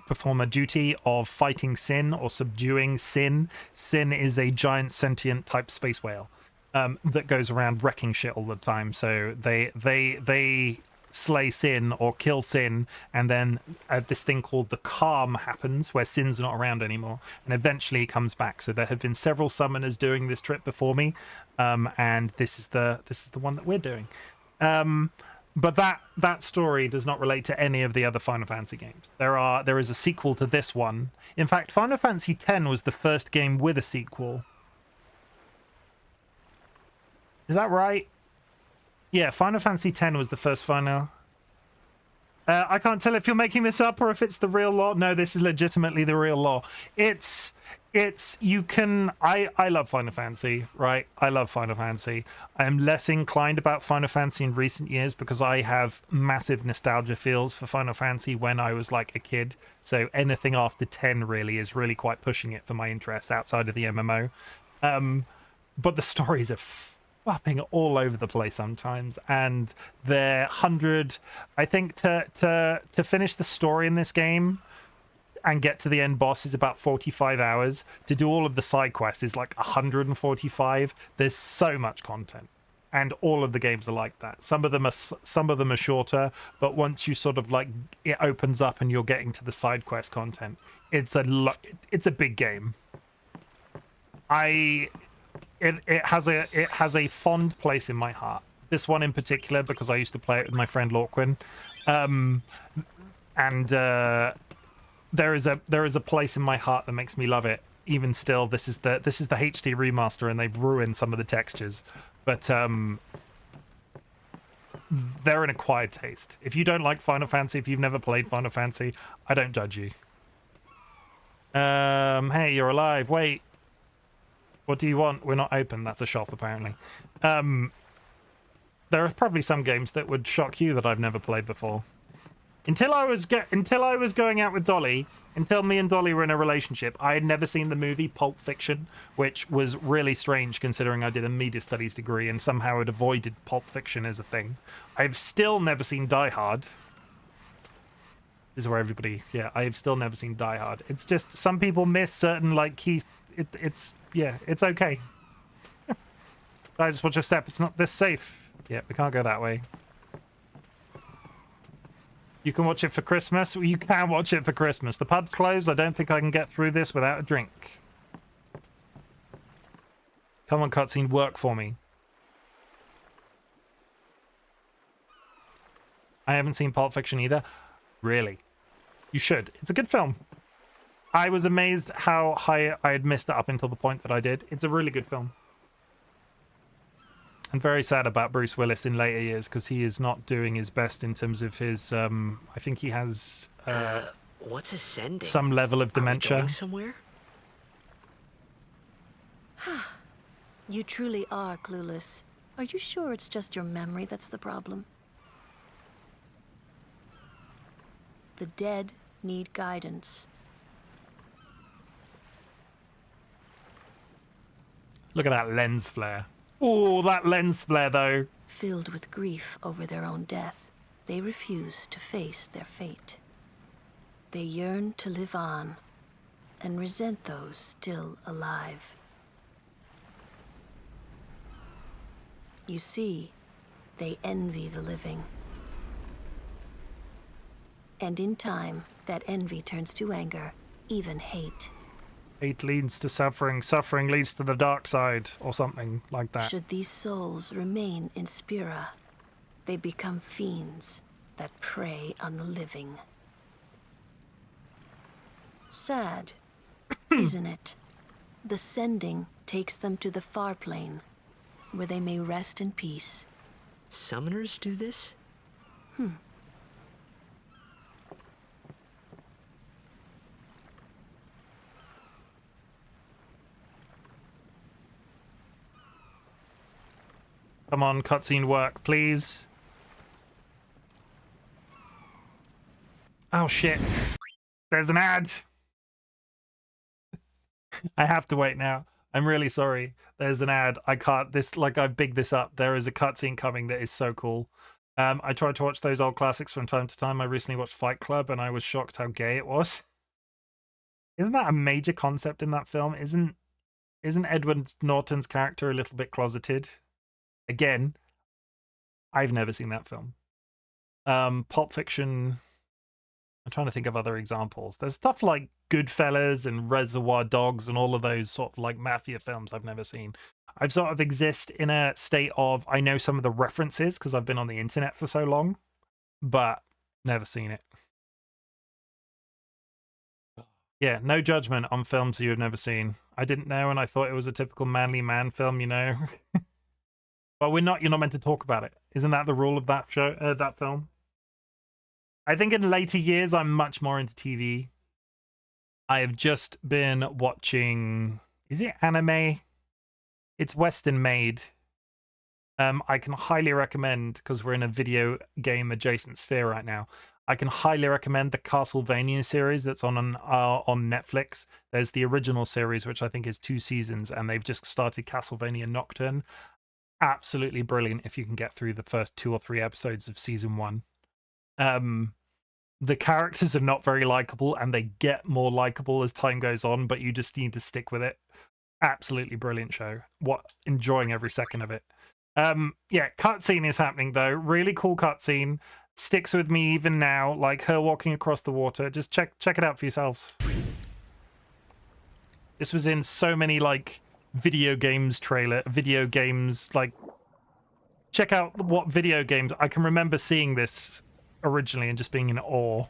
perform a duty of fighting Sin or subduing Sin. Sin is a giant sentient type space whale that goes around wrecking shit all the time. So they slay Sin or kill Sin, and then this thing called the calm happens where Sin's not around anymore, and eventually he comes back. So there have been several summoners doing this trip before me, and this is the one that we're doing. But that story does not relate to any of the other Final Fantasy games. There is a sequel to this one. In fact, Final Fantasy X was the first game with a sequel. Is that right? Yeah, Final Fantasy X was the first Final. I can't tell if you're making this up or if it's the real lore. No, this is legitimately the real lore. I love Final Fantasy, right? I love Final Fantasy. I am less inclined about Final Fantasy in recent years because I have massive nostalgia feels for Final Fantasy when I was like a kid. So anything after 10 really is really quite pushing it for my interest outside of the MMO. But the stories are flapping all over the place sometimes, and they're 100. I think to finish the story in this game and get to the end boss is about 45 hours. To do all of the side quests is like 145. There's so much content, and all of the games are like that. Some of them are shorter, but once you sort of like it opens up and you're getting to the side quest content, it's a big game. It has a fond place in my heart. This one in particular because I used to play it with my friend Lorquin, and there is a place in my heart that makes me love it. Even still, this is the HD remaster, and they've ruined some of the textures. But they're an acquired taste. If you don't like Final Fantasy, if you've never played Final Fantasy, I don't judge you. Hey, you're alive. Wait. What do you want? We're not open. That's a shop, apparently. There are probably some games that would shock you that I've never played before. Until I was going out with Dolly, until me and Dolly were in a relationship, I had never seen the movie Pulp Fiction, which was really strange considering I did a media studies degree and somehow had avoided Pulp Fiction as a thing. I've still never seen Die Hard. This is where everybody, yeah, I've still never seen Die Hard. It's just some people miss certain like key. It's okay. Guys, watch your step. It's not this safe. Yeah, we can't go that way. You can watch it for Christmas. You can watch it for Christmas. The pub's closed. I don't think I can get through this without a drink. Come on, cutscene, work for me. I haven't seen Pulp Fiction either. Really? You should. It's a good film. I was amazed how high I had missed it up until the point that I did. It's a really good film. I'm very sad about Bruce Willis in later years because he is not doing his best in terms of his. I think he has. What's ascending? Some level of dementia. Are we going somewhere? You truly are clueless. Are you sure it's just your memory that's the problem? The dead need guidance. Look at that lens flare. Oh, that lens flare, though. Filled with grief over their own death, they refuse to face their fate. They yearn to live on and resent those still alive. You see, they envy the living. And in time, that envy turns to anger, even hate. Hate leads to suffering. Suffering leads to the dark side, or something like that. Should these souls remain in Spira, they become fiends that prey on the living. Sad, isn't it? The sending takes them to the far plane, where they may rest in peace. Summoners do this? Come on, cutscene work, please. Oh, shit. There's an ad. I have to wait now. I'm really sorry. There's an ad. I can't. I've bigged this up. There is a cutscene coming that is so cool. I tried to watch those old classics from time to time. I recently watched Fight Club, and I was shocked how gay it was. Isn't that a major concept in that film? Isn't Edward Norton's character a little bit closeted? Again, I've never seen that film. Pulp Fiction. I'm trying to think of other examples. There's stuff like Goodfellas and Reservoir Dogs and all of those sort of like mafia films I've never seen. I've sort of exist in a state of I know some of the references because I've been on the internet for so long, but never seen it. Yeah, no judgment on films you have never seen. I didn't know, and I thought it was a typical manly man film, you know. But you're not meant to talk about it. Isn't that the rule of that show, that film? I think in later years, I'm much more into TV. I have just been watching, is it anime? It's Western made. I can highly recommend, because we're in a video game adjacent sphere right now, I can highly recommend the Castlevania series that's on Netflix. There's the original series, which I think is 2 seasons, and they've just started Castlevania Nocturne. Absolutely brilliant if you can get through the first 2 or 3 episodes of season 1. The characters are not very likable, and they get more likable as time goes on, but you just need to stick with it. Absolutely brilliant show. Enjoying every second of it. Yeah, cutscene is happening though. Really cool cutscene. Sticks with me even now, like her walking across the water. Just check it out for yourselves. This was in so many like video games, like check out what video games. I can remember seeing this originally and just being in awe.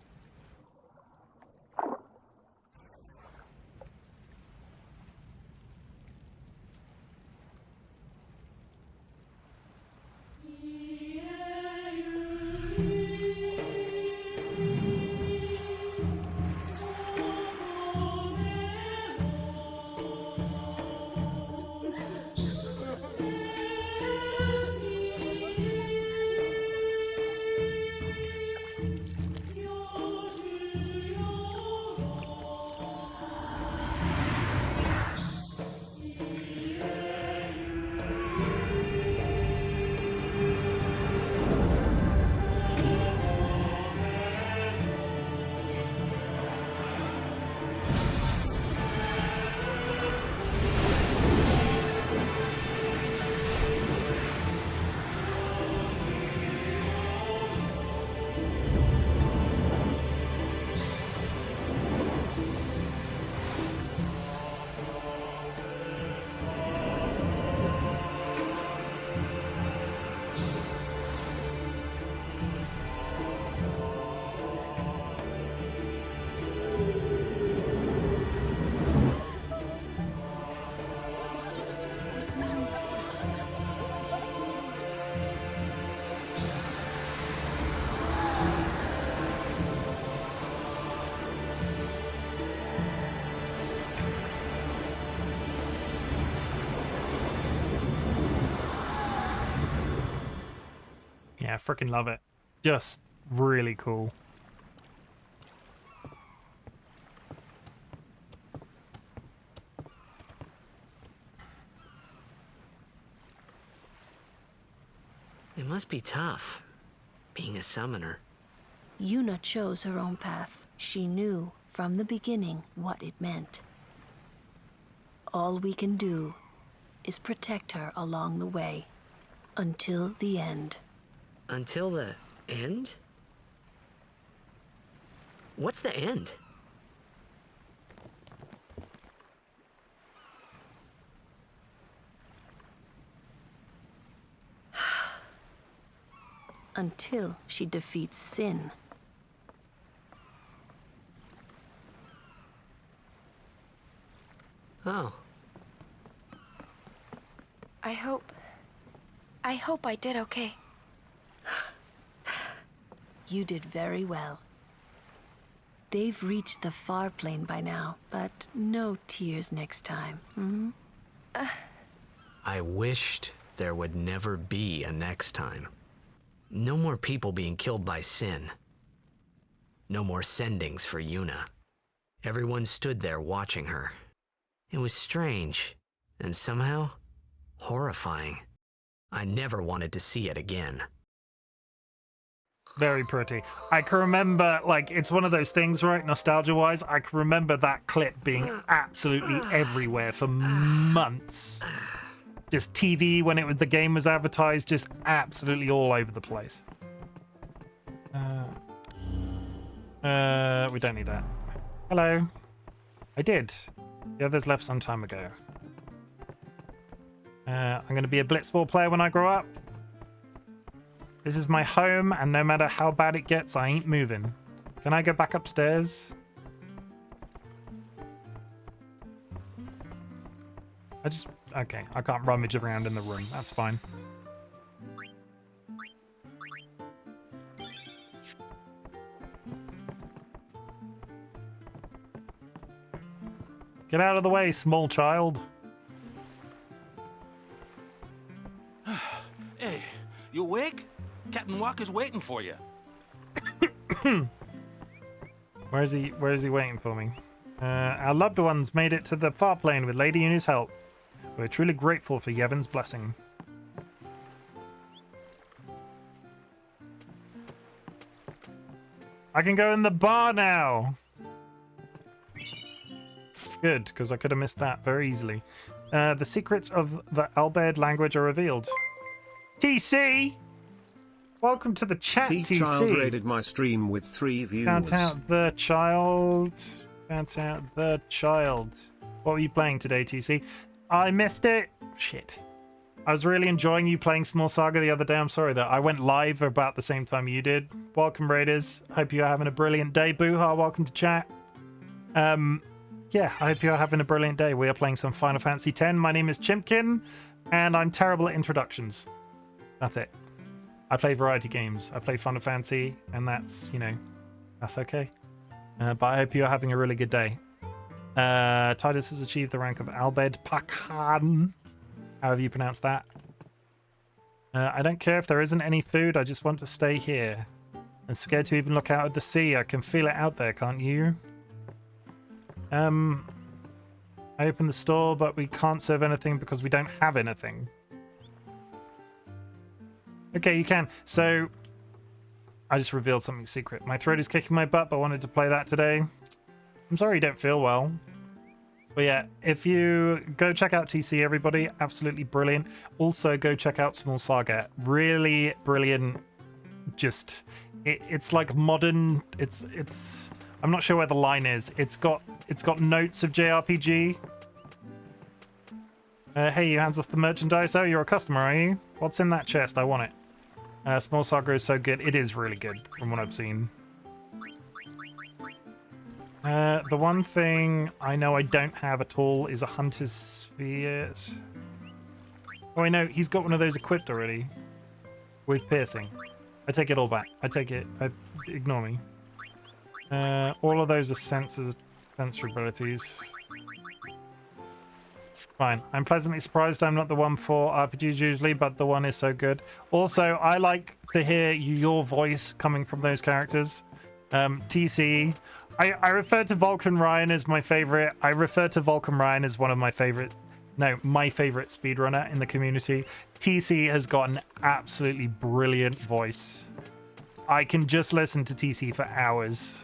freaking love it. Just really cool. It must be tough, being a summoner. Yuna chose her own path. She knew from the beginning what it meant. All we can do is protect her along the way, until the end. Until the end? What's the end? Until she defeats sin. Oh. I hope I did okay. You did very well. They've reached the far plane by now, but no tears next time. Hmm? I wished there would never be a next time. No more people being killed by sin. No more sendings for Yuna. Everyone stood there watching her. It was strange, and somehow horrifying. I never wanted to see it again. Very pretty. I can remember, like, it's one of those things, right, nostalgia-wise, I can remember that clip being absolutely everywhere for months. Just TV, when the game was advertised, just absolutely all over the place. We don't need that. Hello. I did. The others left some time ago. I'm going to be a Blitzball player when I grow up. This is my home, and no matter how bad it gets, I ain't moving. Can I go back upstairs? Okay, I can't rummage around in the room. That's fine. Get out of the way, small child. Hey, you awake? Captain Walker's waiting for you. Where is he waiting for me? Our loved ones made it to the far plane with Lady Yuna's help. We're truly grateful for Yevon's blessing. I can go in the bar now! Good, because I could have missed that very easily. The secrets of the Albed language are revealed. TC! Welcome to the chat, TC. Child rated my stream with 3 views. Count out the child. Count out the child. What were you playing today, TC? I missed it. Shit. I was really enjoying you playing Small Saga the other day. I'm sorry that I went live about the same time you did. Welcome, Raiders. Hope you're having a brilliant day. Booha, welcome to chat. Yeah, I hope you're having a brilliant day. We are playing some Final Fantasy X. My name is Chimken, and I'm terrible at introductions. That's it. I play variety games. I play Final Fantasy, and that's, that's okay. But I hope you're having a really good day. Titus has achieved the rank of Albed Pakan. However you pronounce that. I don't care if there isn't any food. I just want to stay here. I'm scared to even look out at the sea. I can feel it out there, can't you? I opened the store, but we can't serve anything because we don't have anything. Okay, you can. So, I just revealed something secret. My throat is kicking my butt, but I wanted to play that today. I'm sorry you don't feel well. But yeah, if you go check out TC, everybody, absolutely brilliant. Also, go check out Small Saga. Really brilliant. Just, it's like modern. It's. I'm not sure where the line is. It's got notes of JRPG. Hey, you hands off the merchandise. Oh, you're a customer, are you? What's in that chest? I want it. Small Saga is so good. It is really good from what I've seen. The one thing I know I don't have at all is a Hunter's Spheres. Oh, I know. He's got one of those equipped already. With piercing. I take it all back. I take it. Ignore me. All of those are sensor abilities. Fine. I'm pleasantly surprised I'm not the one for RPGs usually, but the one is so good. Also, I like to hear your voice coming from those characters. TC. I refer to Vulcan Ryan as my favorite. I refer to Vulcan Ryan as one of my favorite. No, my favorite speedrunner in the community. TC has got an absolutely brilliant voice. I can just listen to TC for hours.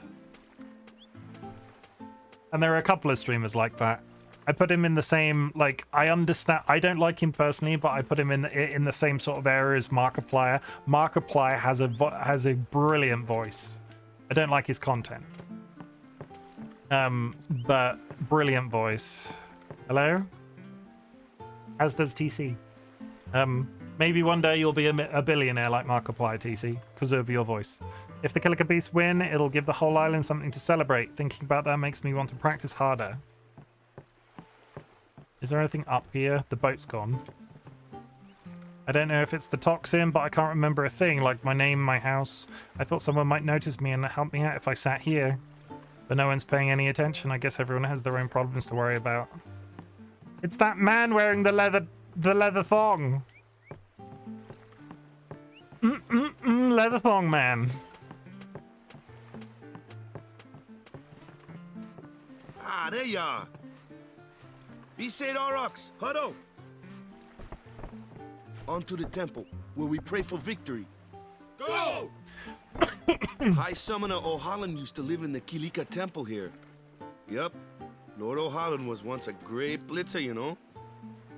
And there are a couple of streamers like that. I put him in the same, like, I understand, I don't like him personally, but I put him in the same sort of area as Markiplier. Markiplier has a brilliant voice. I don't like his content. But brilliant voice. Hello? As does TC. Maybe one day you'll be a billionaire like Markiplier, TC, because of your voice. If the Killer Beasts win, it'll give the whole island something to celebrate. Thinking about that makes me want to practice harder. Is there anything up here? The boat's gone. I don't know if it's the toxin, but I can't remember a thing, like my name, my house. I thought someone might notice me and help me out if I sat here. But no one's paying any attention. I guess everyone has their own problems to worry about. It's that man wearing the leather thong. Leather thong man. Ah, there you are. Be Saint Aurochs, huddle. On to the temple, where we pray for victory. Go! High Summoner O'Holland used to live in the Kilika Temple here. Yup, Lord O'Holland was once a great blitzer, you know.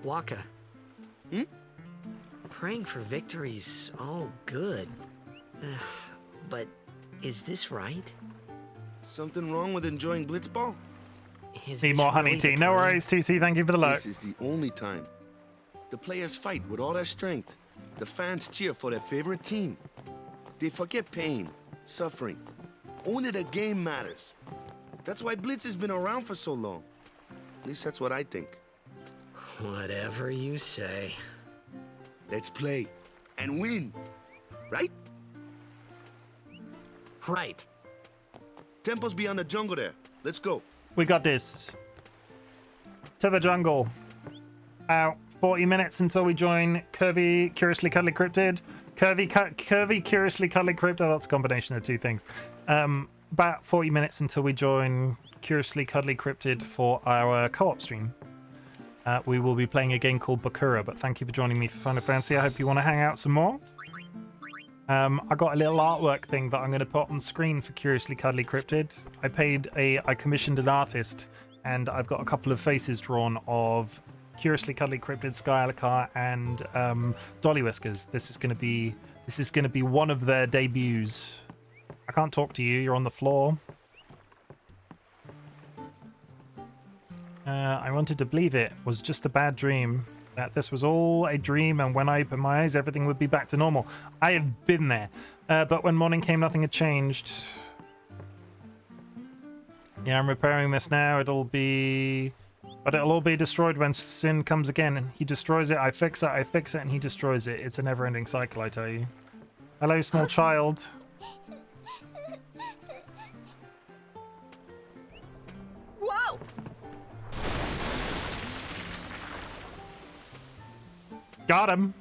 Waka. Praying for victory's all good. But is this right? Something wrong with enjoying blitzball? Need more honey tea. No worries, TC. Thank you for the luck. This is the only time. The players fight with all their strength. The fans cheer for their favorite team. They forget pain, suffering. Only the game matters. That's why Blitz has been around for so long. At least that's what I think. Whatever you say. Let's play and win, right? Right. Temple's beyond the jungle there. Let's go. We got this. To the jungle. 40 minutes until we join Curvy, Curiously Cuddly Cryptid. Curvy, Curiously Cuddly Cryptid. That's a combination of two things. About 40 minutes until we join Curiously Cuddly Cryptid for our co-op stream. We will be playing a game called Bakura, but thank you for joining me for Final Fantasy. I hope you want to hang out some more. I got a little artwork thing that I'm going to put on screen for Curiously Cuddly Cryptid. I commissioned an artist, and I've got a couple of faces drawn of Curiously Cuddly Cryptid, Skylarcar, and DollyWhiskers. This is going to be one of their debuts. I can't talk to you. You're on the floor. I wanted to believe it was just a bad dream. That this was all a dream, and when I opened my eyes, everything would be back to normal. I have been there. But when morning came, nothing had changed. Yeah, I'm repairing this now. But it'll all be destroyed when sin comes again. And he destroys it, I fix it, and he destroys it. It's a never-ending cycle, I tell you. Hello, small child. Whoa! Got him.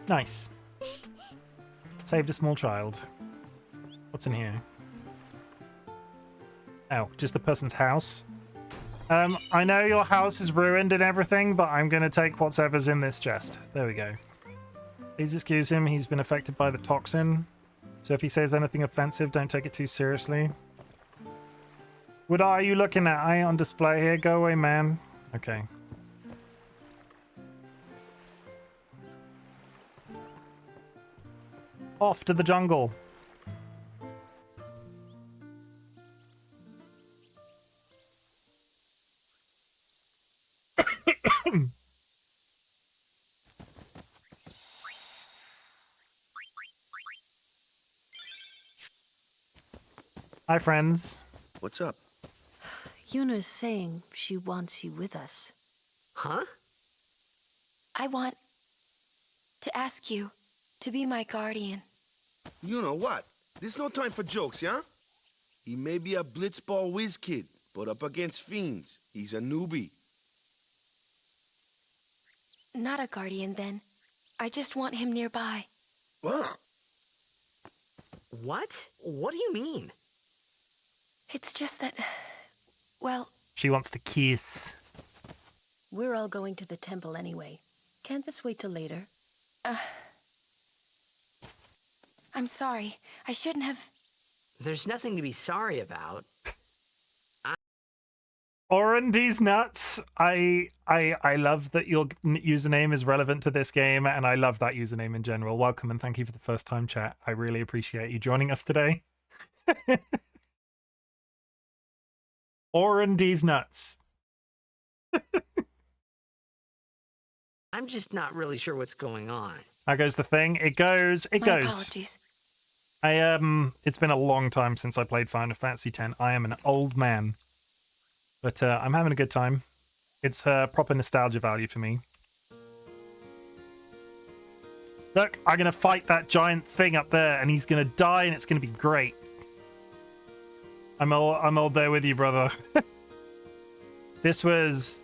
Nice. Saved a small child. What's in here? Oh, just the person's house. I know your house is ruined and everything, but I'm gonna take whatever's in this chest. There we go. Please excuse him, he's been affected by the toxin. So if he says anything offensive, don't take it too seriously. What are you looking at? I ain't on display here. Go away, man. Okay. Off to the jungle. Hi, friends. What's up? Yuna's saying she wants you with us. Huh? I want to ask you to be my guardian. You know what? This no time for jokes, yeah? He may be a blitzball whiz kid, but up against fiends, he's a newbie. Not a guardian, then. I just want him nearby. What? What? What do you mean? It's just that... Well... She wants to kiss. We're all going to the temple anyway. Can't this wait till later? I'm sorry. I shouldn't have... There's nothing to be sorry about. Orandy's nuts. I love that your username is relevant to this game, and I love that username in general. Welcome and thank you for the first time chat. I really appreciate you joining us today. Orandy's nuts. I'm just not really sure what's going on. How goes the thing? It goes. My apologies. It's been a long time since I played Final Fantasy X. I am an old man. But I'm having a good time. It's proper nostalgia value for me. Look, I'm going to fight that giant thing up there, and he's going to die, and it's going to be great. I'm all there with you, brother. This was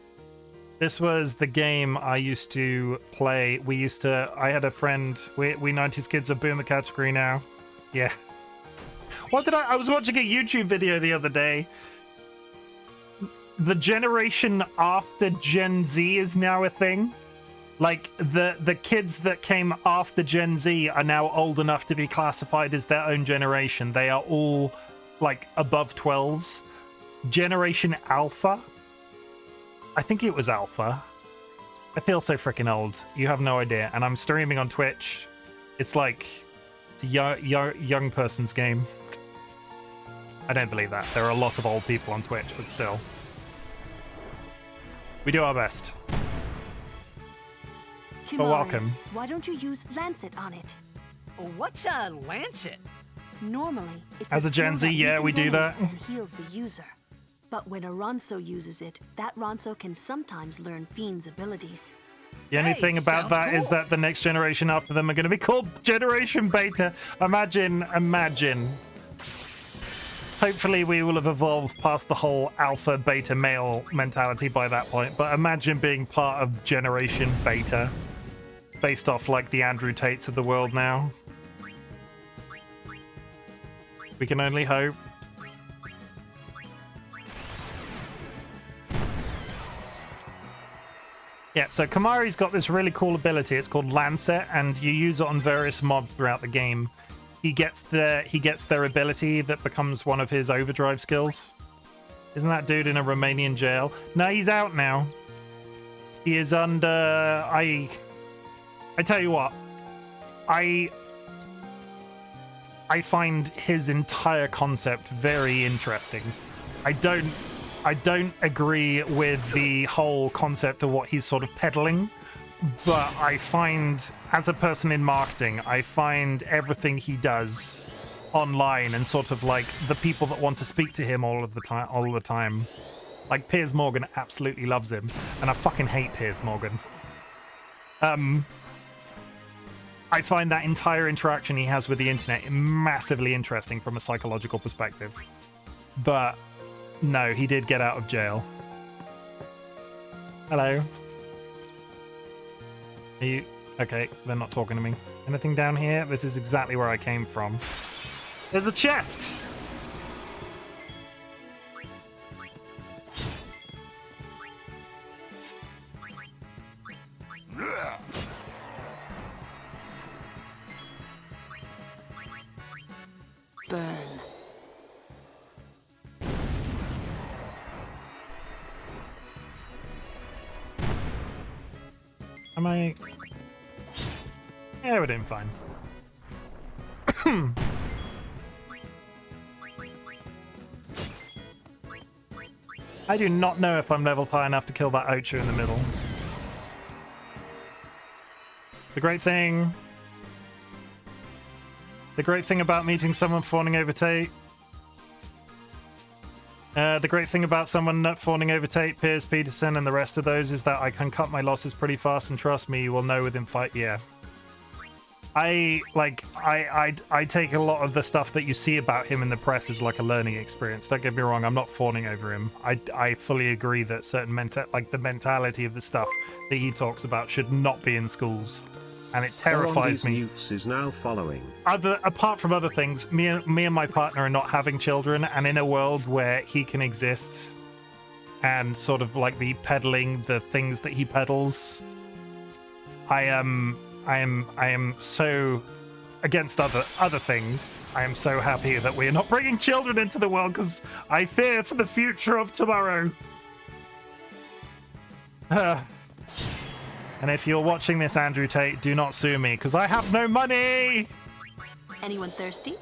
the game I used to play. I had a friend. We 90s kids are boom the category now. Yeah. I was watching a YouTube video the other day. The generation after Gen Z is now a thing. Like, the kids that came after Gen Z are now old enough to be classified as their own generation. They are all, like, above 12s. Generation Alpha? I think it was Alpha. I feel so freaking old. You have no idea. And I'm streaming on Twitch. It's like, it's a young person's game. I don't believe that. There are a lot of old people on Twitch, but still. We do our best. Himari, But welcome. Why don't you use Lancet on it? What's a Lancet? Normally, it's As a Gen skill Z, that yeah, we weakens do that. enemies and heals the user. But when a Ronso uses it, that Ronso can sometimes learn Fiend's abilities. The only thing about that is that the next generation after them are going to be called Generation Beta. Imagine. Hopefully we will have evolved past the whole alpha beta male mentality by that point, but imagine being part of Generation Beta, based off like the Andrew Tates of the world now. We can only hope. Yeah, so Kamari's got this really cool ability. It's called Lancet, and you use it on various mobs throughout the game. He gets their ability that becomes one of his overdrive skills. Isn't that dude in a Romanian jail? No, he's out now. He is under... I tell you what. I find his entire concept very interesting. I don't agree with the whole concept of what he's sort of peddling. But I find, as a person in marketing, I find everything he does online and sort of like the people that want to speak to him all the time. Like Piers Morgan absolutely loves him, and I fucking hate Piers Morgan. I find that entire interaction he has with the internet massively interesting from a psychological perspective. But no, he did get out of jail. Hello. Are you... Okay, they're not talking to me. Anything down here? This is exactly where I came from. There's a chest! Burn. Am I... Yeah, we're doing fine. I do not know if I'm leveled high enough to kill that Ocha in the middle. The great thing about meeting someone fawning over Tate... the great thing about someone not fawning over Tate, Piers, Peterson, and the rest of those is that I can cut my losses pretty fast, and trust me, you will know within fight. Yeah. I take a lot of the stuff that you see about him in the press as like a learning experience. Don't get me wrong, I'm not fawning over him. I fully agree that certain the mentality of the stuff that he talks about should not be in schools, and it terrifies me. Is now following. Apart from other things, me and my partner are not having children, and in a world where he can exist and sort of like be peddling the things that he peddles, I am so against other things. I am so happy that we are not bringing children into the world because I fear for the future of tomorrow. And if you're watching this, Andrew Tate, do not sue me because I have no money. Anyone thirsty?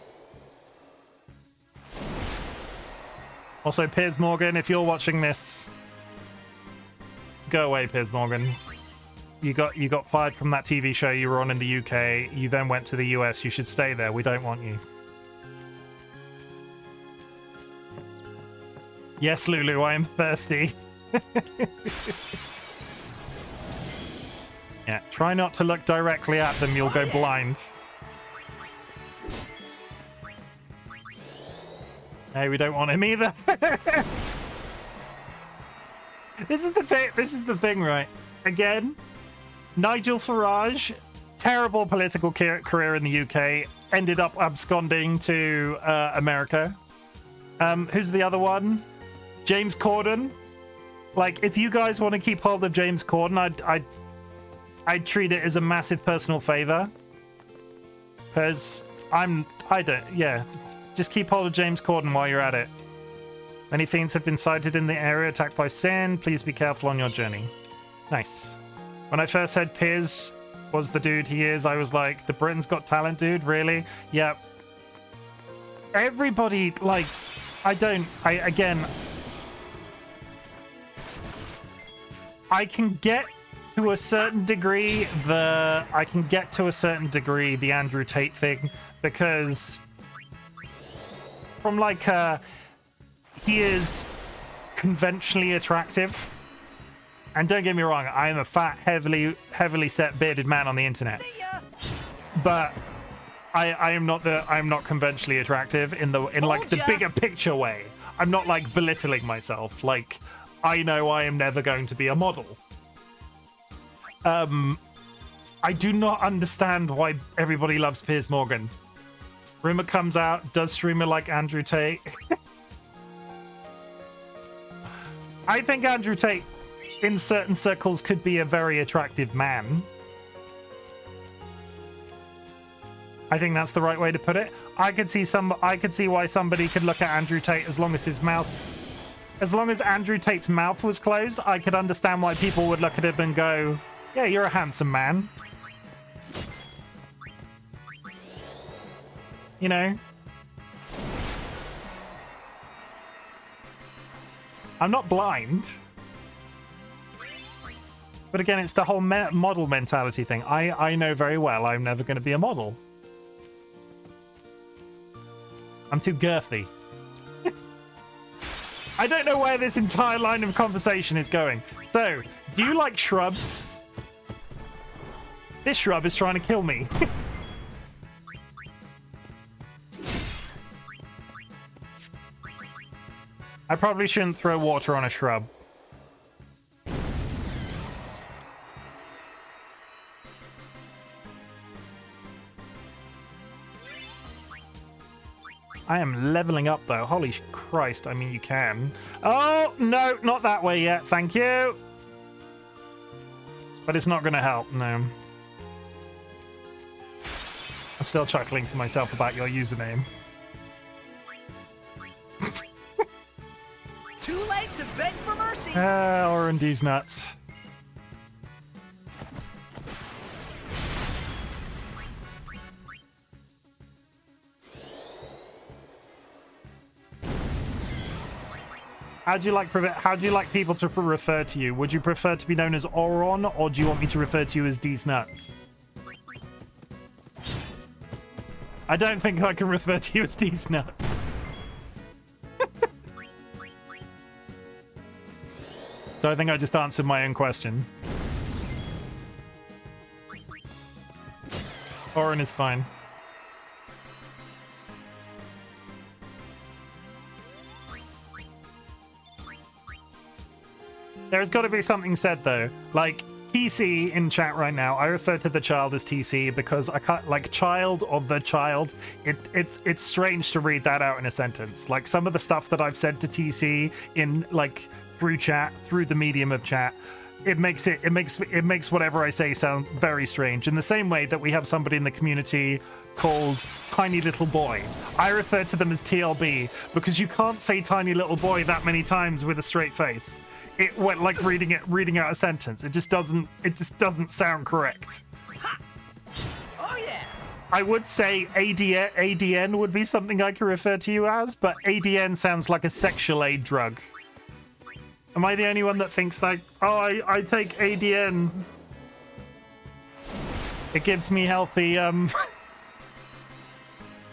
Also, Piers Morgan, if you're watching this, go away, Piers Morgan. You got fired from that TV show you were on in the UK. You then went to the US. You should stay there. We don't want you. Yes, Lulu, I am thirsty. Yeah, try not to look directly at them. You'll go blind. Hey, we don't want him either. This is the thing, right? Again, Nigel Farage, terrible political career in the UK, ended up absconding to America. Who's the other one? James Corden. Like, if you guys want to keep hold of James Corden, I'd treat it as a massive personal favor. Because just keep hold of James Corden while you're at it. Many fiends have been sighted in the area attacked by sin. Please be careful on your journey. Nice. When I first heard Piers was the dude he is, I was like, the Britain's Got Talent dude, really? Yeah. Everybody, like, I can get to a certain degree the Andrew Tate thing, because from like he is conventionally attractive, and don't get me wrong, I am a fat, heavily set bearded man on the internet, but I am not conventionally attractive in like the bigger picture way. I'm not like belittling myself. Like, I know I am never going to be a model. I do not understand why everybody loves Piers Morgan. Rumor comes out, does streamer like Andrew Tate? I think Andrew Tate, in certain circles, could be a very attractive man. I think that's the right way to put it. I could see why somebody could look at Andrew Tate as long as Andrew Tate's mouth was closed. I could understand why people would look at him and go, yeah, you're a handsome man. You know? I'm not blind. But again, it's the whole model mentality thing. I know very well I'm never going to be a model. I'm too girthy. I don't know where this entire line of conversation is going. So, do you like shrubs? This shrub is trying to kill me. I probably shouldn't throw water on a shrub. I am leveling up though. Holy Christ, I mean, you can. Oh, no, not that way yet. Thank you. But it's not going to help, no. I'm still chuckling to myself about your username. Too late to beg for mercy. R&D's nuts. How do you like people to refer to you? Would you prefer to be known as Oron, or do you want me to refer to you as D's nuts? I don't think I can refer to you as D's nuts. So I think I just answered my own question. Orin is fine. There's got to be something said though. Like TC in chat right now, I refer to the child as TC because I can't, like, child or the child. It's strange to read that out in a sentence. Like some of the stuff that I've said to TC in like through chat, through the medium of chat, it makes whatever I say sound very strange. In the same way that we have somebody in the community called Tiny Little Boy. I refer to them as TLB because you can't say Tiny Little Boy that many times with a straight face. It went like reading out a sentence. It just doesn't sound correct. Oh yeah. I would say ADN would be something I could refer to you as, but ADN sounds like a sexual aid drug. Am I the only one that thinks like, oh, I take ADN. It gives me healthy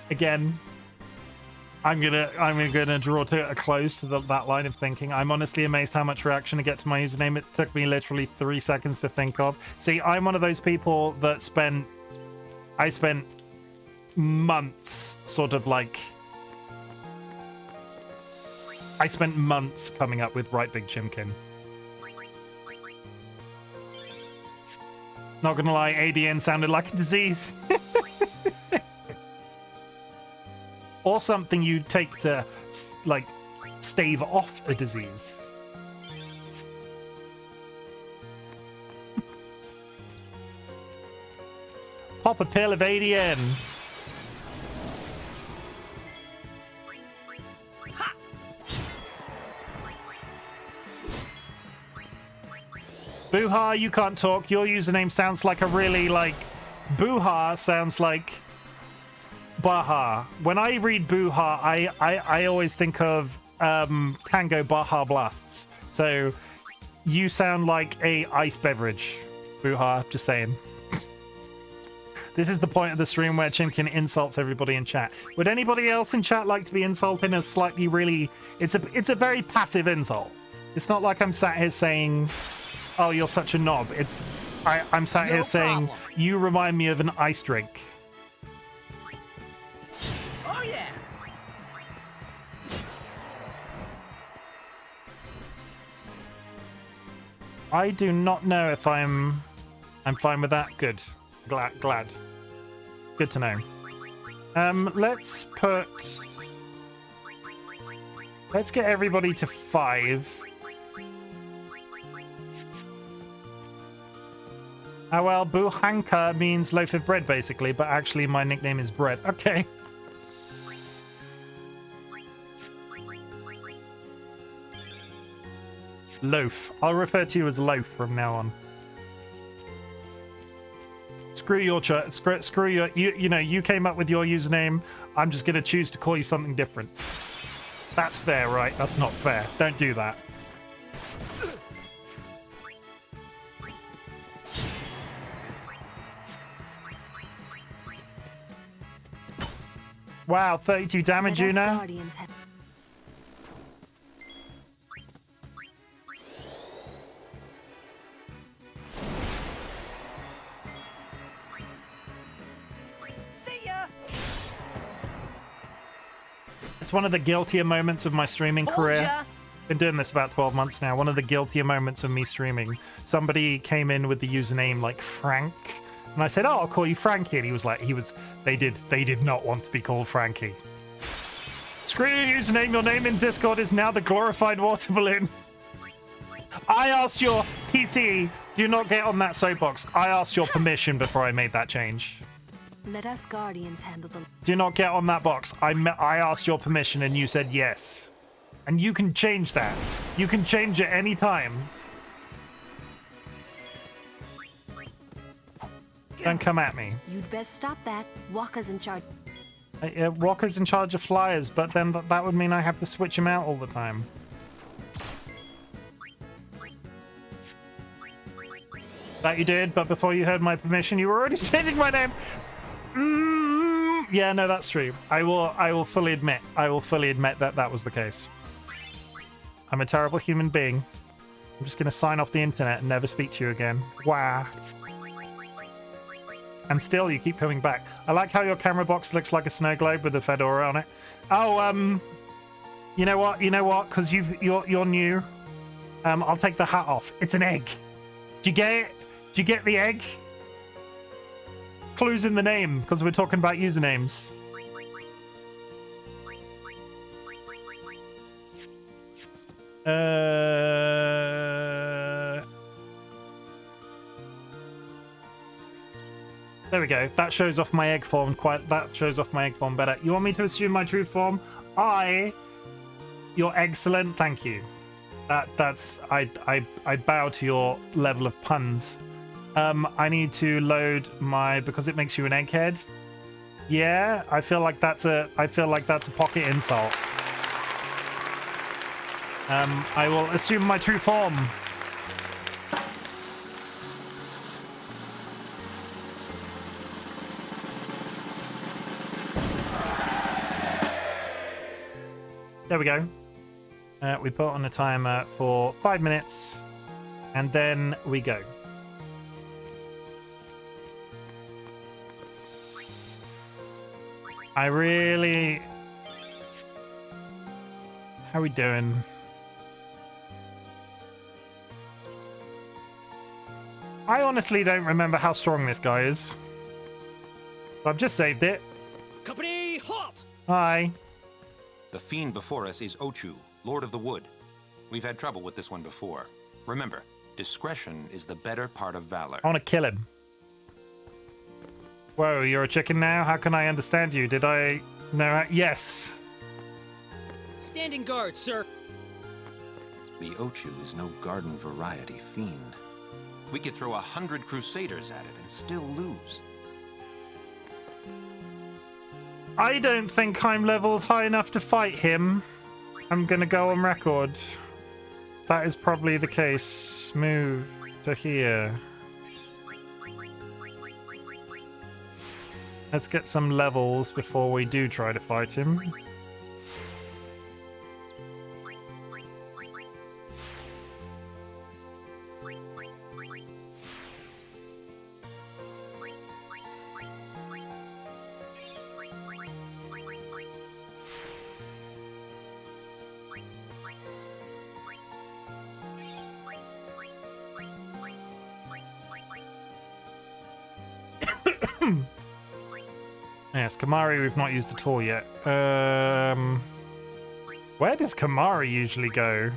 again. I'm gonna draw to a close to that line of thinking. I'm honestly amazed how much reaction to get to my username. It took me literally 3 seconds to think of. See, I'm one of those people that I spent months sort of like... I spent months coming up with RightBigChimken. Not gonna lie, ADN sounded like a disease. Or something you take to, like, stave off a disease. Pop a pill of ADN. Booha, you can't talk. Your username sounds like a really, like... Booha sounds like... Baja. When I read Booha, I always think of Tango Baja Blasts. So you sound like a ice beverage, Booha. Just saying. This is the point of the stream where Chimken insults everybody in chat. Would anybody else in chat like to be insulted in a slightly really... It's a very passive insult. It's not like I'm sat here saying, oh, you're such a knob. I'm sat here saying, you remind me of an ice drink. I do not know if I'm fine with that. Good. Glad. Good to know. Let's get everybody to 5. Oh well, Buhanka means loaf of bread basically, but actually my nickname is Bread. Okay. Loaf. I'll refer to you as Loaf from now on. Screw your screw your you know, you came up with your username. I'm just gonna choose to call you something different. That's fair, right? That's not fair. Don't do that. Wow, 32 damage, Una. It's one of the guiltier moments of my streaming career. Been doing this about 12 months now. One of the guiltier moments of me streaming. Somebody came in with the username like Frank, and I said, "Oh, I'll call you Frankie." And he was like, they did not want to be called Frankie. Screw your username. Your name in Discord is now the glorified water balloon. I asked your TC. Do not get on that soapbox. I asked your permission before I made that change. Let us guardians handle the... Do not get on that box. I asked your permission and you said yes. And you can change that. You can change it any time. Don't come at me. You'd best stop that. Walker's in charge. Walker's in charge of flyers, but then that would mean I have to switch him out all the time. That you did, but before you heard my permission, you were already changing my name. Yeah, no, that's true. I will fully admit that that was the case. I'm a terrible human being. I'm just gonna sign off the internet and never speak to you again. Wow. and still you keep coming back. I like how your camera box looks like a snow globe with a fedora on it. Oh, you know what? You know what? Because you're new. I'll take the hat off. It's an egg. Do you get it? Do you get the egg? Clues in the name, because we're talking about usernames. There we go. That shows off my egg form that shows off my egg form better. You want me to assume my true form? You're excellent. Thank you. I bow to your level of puns. I need to load because it makes you an egghead. Yeah, I feel like that's a pocket insult. I will assume my true form. There we go. We put on a timer for 5 minutes, and then we go. How are we doing? I honestly don't remember how strong this guy is. I've just saved it. Company, halt! Hi. The fiend before us is Ochu, Lord of the Wood. We've had trouble with this one before. Remember, discretion is the better part of valor. I want to kill him. Whoa, you're a chicken now? How can I understand you? Did I know? Yes. Standing guard, sir. The Ochu is no garden variety fiend. We could throw 100 crusaders at it and still lose. I don't think I'm leveled high enough to fight him. I'm gonna go on record. That is probably the case. Move to here. Let's get some levels before we do try to fight him. Yes, Kamari we've not used at all yet. Where does Kamari usually go?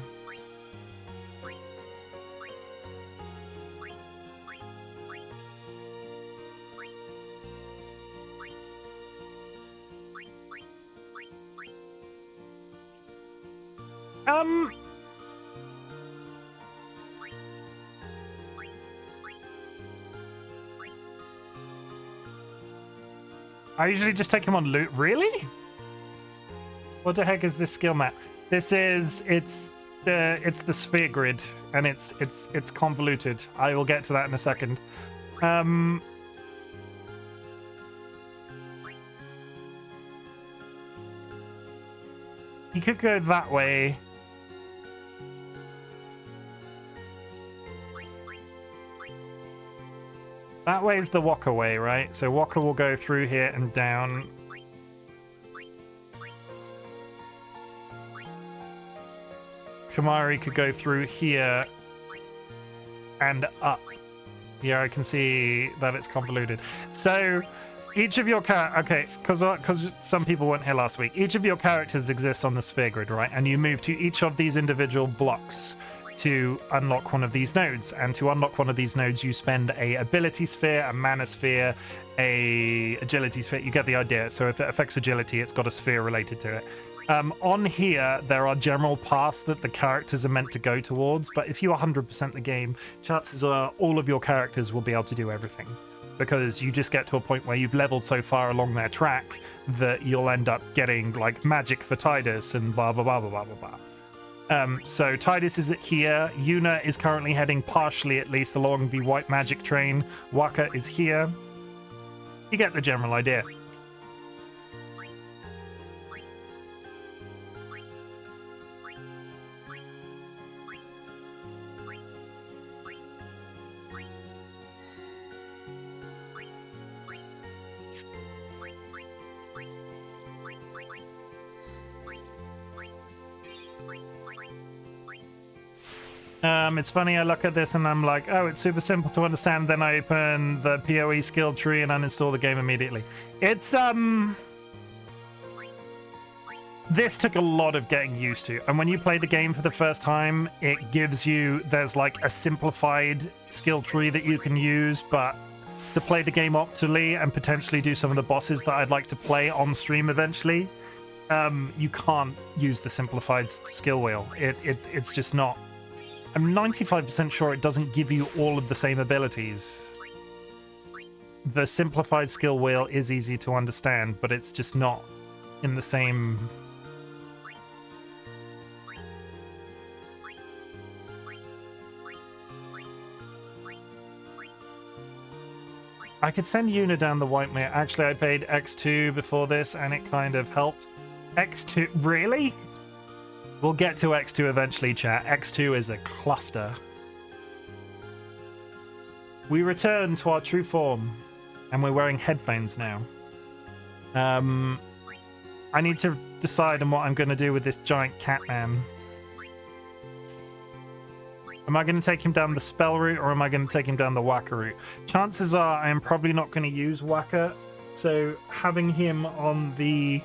I usually just take him on loot. Really? What the heck is this skill map? It's the sphere grid, and it's convoluted. I will get to that in a second. You could go that way. That way is the Waka way, right? So Waka will go through here and down. Kamari could go through here and up. Yeah, I can see that it's convoluted. So each of your okay, because some people weren't here last week. Each of your characters exists on the sphere grid, right? And you move to each of these individual blocks to unlock one of these nodes, and to unlock one of these nodes you spend a ability sphere, a mana sphere, a agility sphere. You get the idea. So if it affects agility, it's got a sphere related to it. On here there are general paths that the characters are meant to go towards, but if you 100% the game, chances are all of your characters will be able to do everything, because you just get to a point where you've leveled so far along their track that you'll end up getting like magic for Tidus and blah blah blah blah blah blah blah. So Tidus is here. Yuna is currently heading partially, at least, along the white magic train. Waka is here. You get the general idea. It's funny, I look at this and I'm like, oh, it's super simple to understand. Then I open the PoE skill tree and uninstall the game immediately. It's, this took a lot of getting used to. And when you play the game for the first time, it gives you, there's like a simplified skill tree that you can use, but to play the game optimally and potentially do some of the bosses that I'd like to play on stream eventually, you can't use the simplified skill wheel. It's just not. I'm 95% sure it doesn't give you all of the same abilities. The simplified skill wheel is easy to understand, but it's just not in the same... I could send Yuna down the white mare. Actually, I played X-2 before this, and it kind of helped. X-2? Really? We'll get to X-2 eventually, chat. X-2 is a cluster. We return to our true form, and we're wearing headphones now. I need to decide on what I'm going to do with this giant cat man. Am I going to take him down the spell route, or am I going to take him down the whacker route? Chances are I am probably not going to use whacker, so having him on the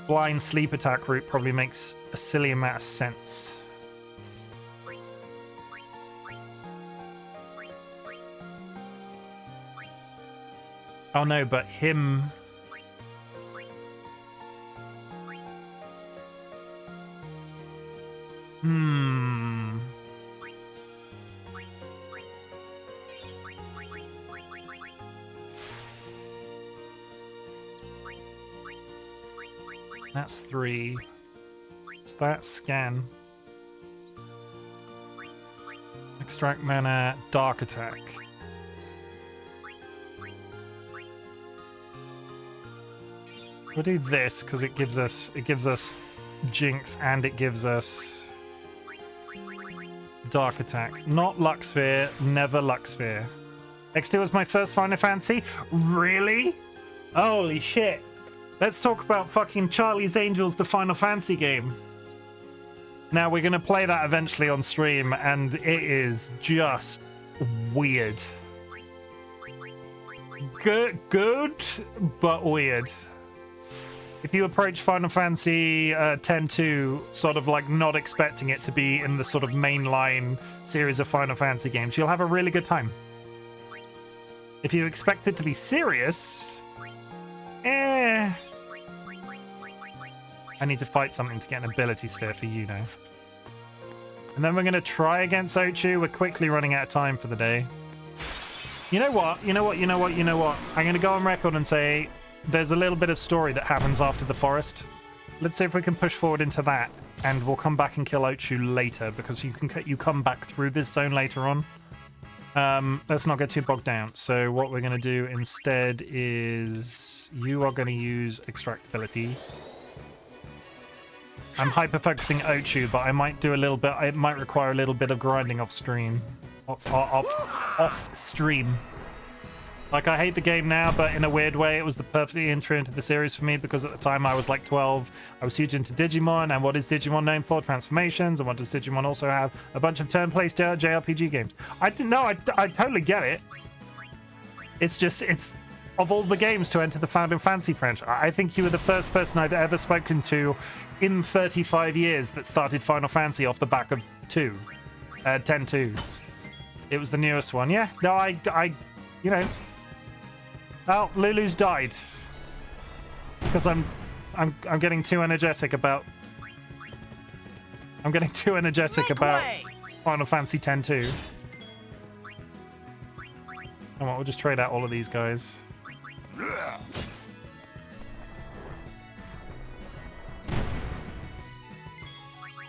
blind sleep attack route probably makes a silly amount of sense. Oh no, but him... That's 3. So that's scan. Extract mana, dark attack. We'll do this because it gives us Jinx and it gives us dark attack. Not Luxsphere, never Luxsphere. X2 was my first Final Fantasy? Really? Holy shit. Let's talk about fucking Charlie's Angels, the Final Fantasy game. Now, we're going to play that eventually on stream, and it is just weird. Good, but weird. If you approach Final Fantasy X-2 sort of like not expecting it to be in the sort of mainline series of Final Fantasy games, you'll have a really good time. If you expect it to be serious, I need to fight something to get an ability sphere for you now. And then we're going to try against Ochu. We're quickly running out of time for the day. You know what? I'm going to go on record and say there's a little bit of story that happens after the forest. Let's see if we can push forward into that, and we'll come back and kill Ochu later, because you come back through this zone later on. Let's not get too bogged down. So what we're going to do instead is you are going to use extractability. I'm hyper-focusing Ochu, but I might do a little bit... It might require a little bit of grinding off stream. Off stream. Like, I hate the game now, but in a weird way, it was the perfect intro into the series for me, because at the time I was like 12. I was huge into Digimon, and what is Digimon known for? Transformations, and what does Digimon also have? A bunch of turn-based JRPG games. I didn't know, I totally get it. It's just, it's... Of all the games to enter the Final Fantasy franchise, I think you were the first person I've ever spoken to in 35 years that started Final Fantasy off the back of 10-2. It was the newest one. Yeah, no, I you know. Well, Lulu's died because I'm getting too energetic about. I'm getting too energetic about Final Fantasy X-2. Come on, we'll just trade out all of these guys.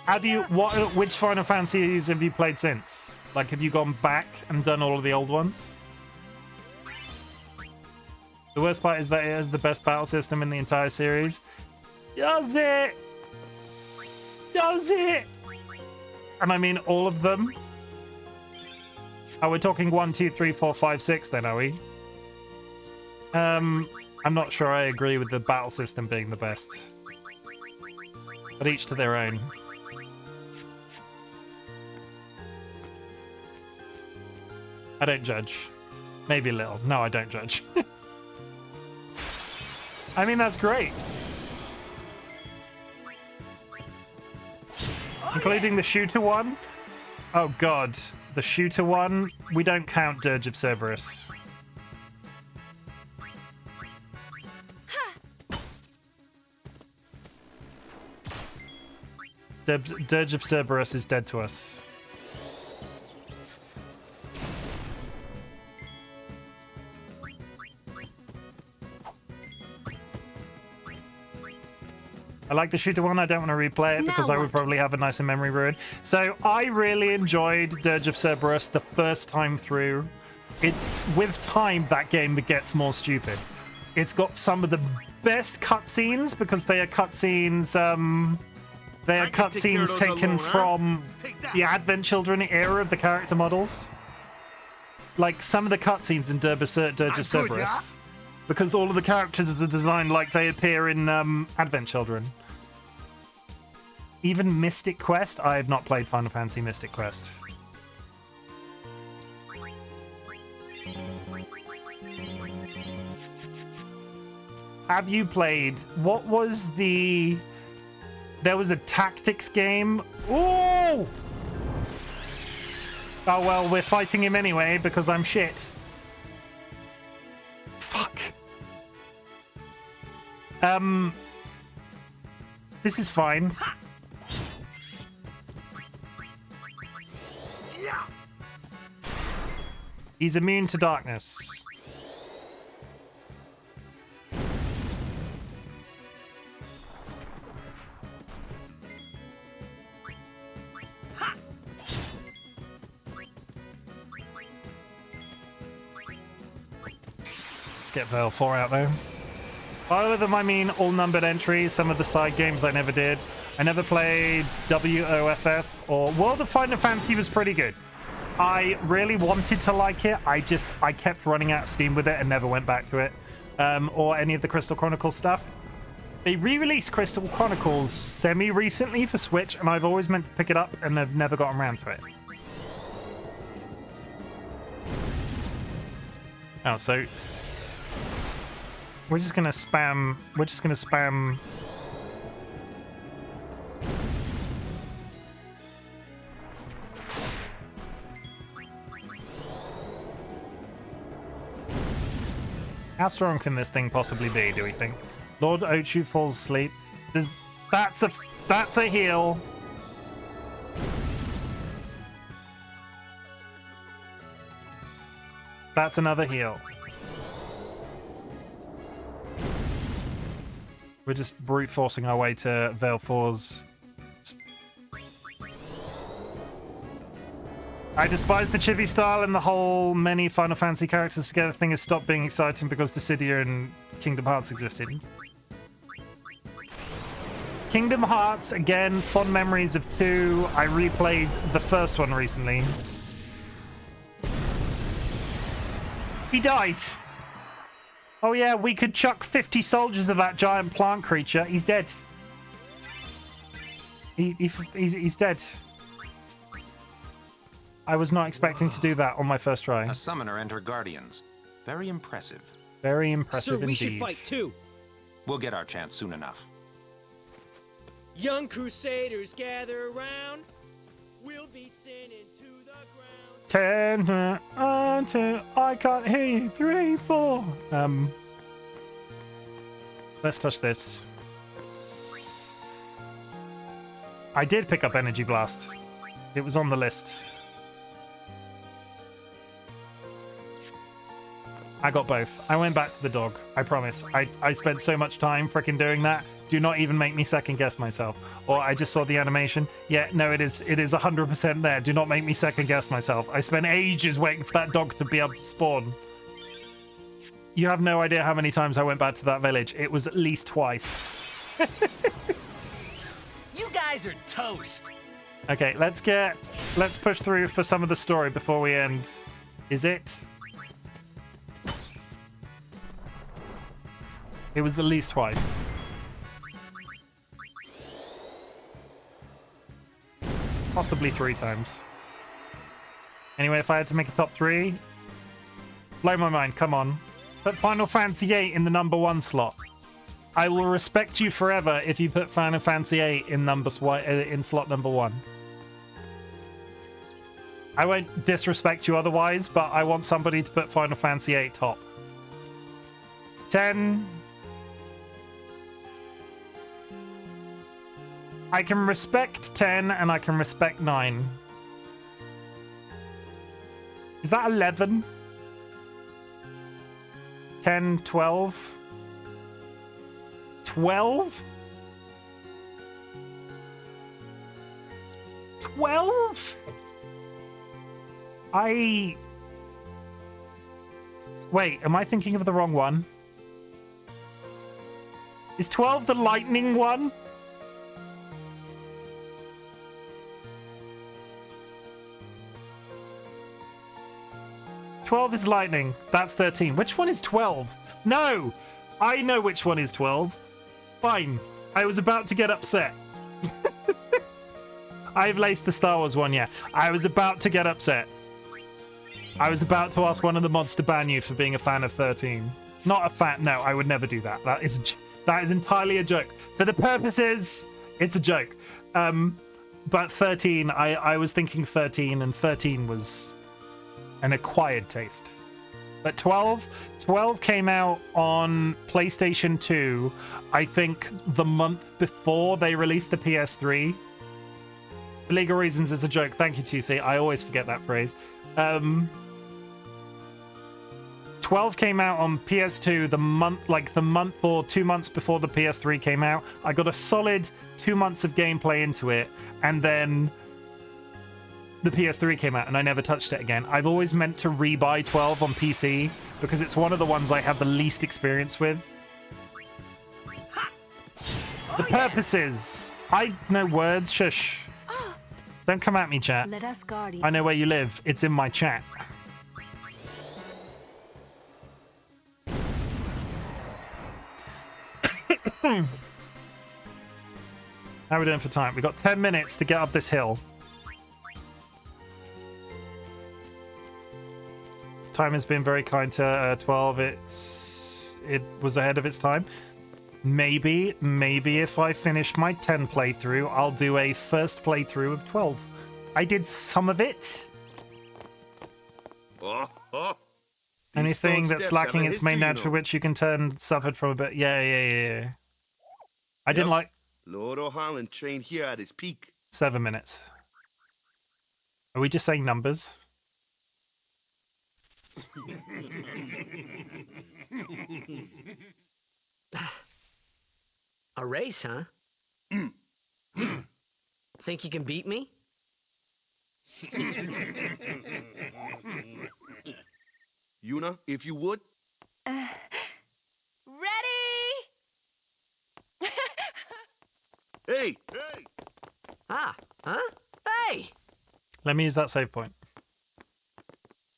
Have you which Final Fantasies have you played since? Like, have you gone back and done all of the old ones? The worst part is that it has the best battle system in the entire series. Does it? Does it? And I mean all of them? Oh, we're talking 1, 2, 3, 4, 5, 6 then, are we? I'm not sure I agree with the battle system being the best. But each to their own. I don't judge. Maybe a little. No, I don't judge. I mean, that's great. Including the shooter one. Oh god, the shooter one. We don't count Dirge of Cerberus. Dirge of Cerberus is dead to us. I like the shooter one. I don't want to replay it because I would probably have a nicer memory ruin. So I really enjoyed Dirge of Cerberus the first time through. It's with time that game gets more stupid. It's got some of the best cutscenes because they are cutscenes. They are cutscenes taken from the Advent Children era of the character models. Like some of the cutscenes in Dirge of Cerberus. Because all of the characters are designed like they appear in Advent Children. Even Mystic Quest. I have not played Final Fantasy Mystic Quest. Have you played... What was the... There was a tactics game. Ooh! Oh, well, we're fighting him anyway because I'm shit. Fuck. This is fine. He's immune to darkness. Get Veil 4 out though. By them I mean all numbered entries, some of the side games I never did. I never played WOFF or World of Final Fantasy was pretty good. I really wanted to like it. I kept running out of steam with it and never went back to it. Or any of the Crystal Chronicles stuff. They re-released Crystal Chronicles semi-recently for Switch and I've always meant to pick it up and I've never gotten around to it. Oh, so... We're just gonna spam. How strong can this thing possibly be, do we think? Lord Ochu falls asleep. That's a heal. That's another heal. We're just brute forcing our way to Veil 4's. I despise the chibi style and the whole many Final Fantasy characters together thing has stopped being exciting because Dissidia and Kingdom Hearts existed. Kingdom Hearts, again, fond memories of 2. I replayed the first one recently. He died. Oh yeah, we could chuck 50 soldiers of that giant plant creature. He's dead. He's dead. I was not expecting to do that on my first try. A summoner and her guardians. Very impressive. Very impressive indeed. Sir, we should fight too. We'll get our chance soon enough. Young crusaders gather around. We'll beat sin into the ground. 10, 2, I can't hear you. 3, 4. Let's touch this. I did pick up Energy Blast. It was on the list. I got both. I went back to the dog. I promise. I spent so much time freaking doing that. Do not even make me second guess myself. Or I just saw the animation. Yeah, no, it is 100% there. Do not make me second guess myself. I spent ages waiting for that dog to be able to spawn. You have no idea how many times I went back to that village. It was at least twice. You guys are toast. Okay, let's push through for some of the story before we end. Is it? It was at least twice. Possibly 3 times. Anyway, if I had to make a top 3, Blow my mind. Come on. Put Final Fantasy VIII in the number 1 slot. I will respect you forever if you put Final Fantasy VIII in slot number 1. I won't disrespect you otherwise, but I want somebody to put Final Fantasy VIII top. 10. I can respect 10 and I can respect 9. Is that 11? 10, 12? 12? 12? Wait, am I thinking of the wrong one? Is 12 the lightning one? "12 is lightning. That's 13. Which one is 12? No! I know which one is 12. Fine. I was about to get upset. I've laced the Star Wars one, yeah. I was about to get upset. I was about to ask one of the mods to ban you for being a fan of 13. Not a fan. No, I would never do that. That is entirely a joke. For the purposes, it's a joke. But 13, I was thinking 13, and 13 was an acquired taste. But 12 came out on PlayStation 2, I think the month before they released the PS3. For legal reasons, it's a joke. Thank you, TC. I always forget that phrase. 12 came out on PS2 the month or 2 months before the PS3 came out. I got a solid 2 months of gameplay into it, and then the PS3 came out and I never touched it again. I've always meant to rebuy 12 on PC because it's one of the ones I have the least experience with. The purposes. I know words. Shush. Don't come at me, chat. Let us guard I know where you live. It's in my chat. How are we doing for time? We've got 10 minutes to get up this hill. Time has been very kind to 12. It was ahead of its time. Maybe if I finish my 10 playthrough, I'll do a first playthrough of 12. I did some of it. Anything that's lacking its main node for which you can turn suffered from a bit. Yeah. I didn't like. Lord O'Holland trained here at his peak. 7 minutes. Are we just saying numbers? A race, huh? Think you can beat me? Yuna, if you would. Ready? Hey! Huh? Hey! Let me use that save point.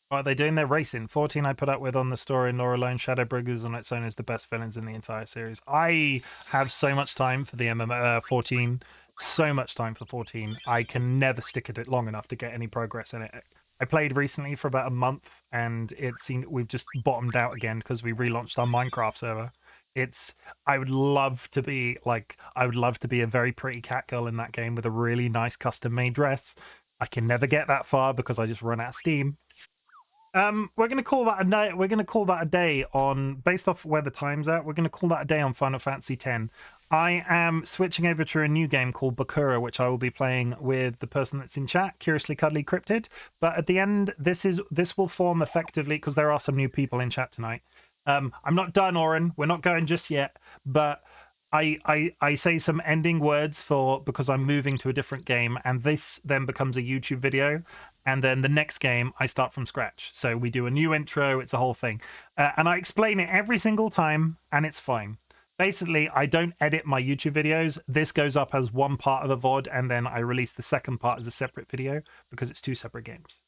What are they doing? They're racing. 14 I put up with on the story, and Laura Lone Shadowbringers on its own is the best villains in the entire series. I have so much time for the MMO 14. So much time for 14. I can never stick at it long enough to get any progress in it. I played recently for about a month, and it seemed we've just bottomed out again because we relaunched our Minecraft server. I would love to be a very pretty cat girl in that game with a really nice custom made dress. I can never get that far because I just run out of steam. We're gonna call that a day. We're gonna call that a day on, based off where the time's at. We're gonna call that a day on Final Fantasy X. I am switching over to a new game called Bakura, which I will be playing with the person that's in chat, Curiously Cuddly Cryptid. But at the end, this will form effectively, because there are some new people in chat tonight. I'm not done, Oren. We're not going just yet. But I say some ending words because I'm moving to a different game, and this then becomes a YouTube video. And then the next game, I start from scratch. So we do a new intro. It's a whole thing. And I explain it every single time, and it's fine. Basically, I don't edit my YouTube videos. This goes up as one part of a VOD, and then I release the second part as a separate video because it's 2 separate games.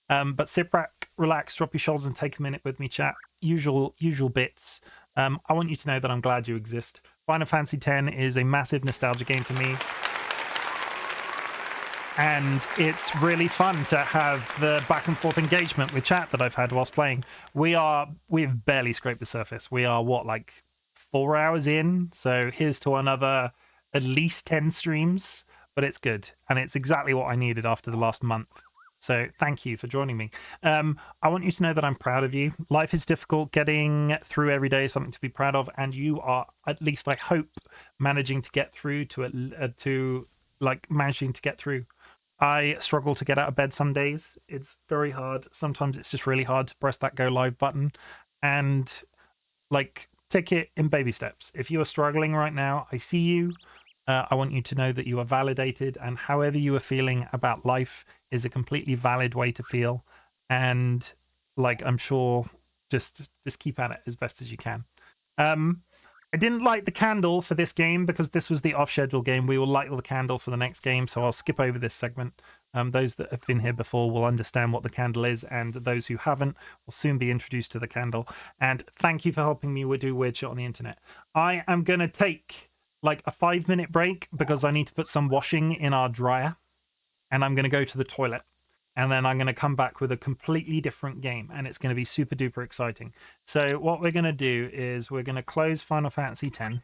But sit back, relax, drop your shoulders, and take a minute with me, chat. Usual bits. I want you to know that I'm glad you exist. Final Fantasy X is a massive nostalgia game for me. and it's really fun to have the back and forth engagement with chat that I've had whilst playing. We've barely scraped the surface. We are what, like 4 hours in? So here's to another at least 10 streams, but it's good. And it's exactly what I needed after the last month. So thank you for joining me. I want you to know that I'm proud of you. Life is difficult. Getting through every day is something to be proud of. And you are, at least I hope, managing to get through managing to get through. I struggle to get out of bed some days. It's very hard. Sometimes it's just really hard to press that go live button. And like, take it in baby steps. If you are struggling right now, I see you. I want you to know that you are validated, and however you are feeling about life is a completely valid way to feel. And like, I'm sure just keep at it as best as you can. I didn't light the candle for this game because this was the off-schedule game. We will light the candle for the next game, so I'll skip over this segment. Those that have been here before will understand what the candle is, and those who haven't will soon be introduced to the candle. And thank you for helping me do weird shit on the internet. I am going to take like a 5-minute break because I need to put some washing in our dryer, and I'm going to go to the toilet. And then I'm going to come back with a completely different game, and it's going to be super duper exciting. So what we're going to do is we're going to close Final Fantasy X.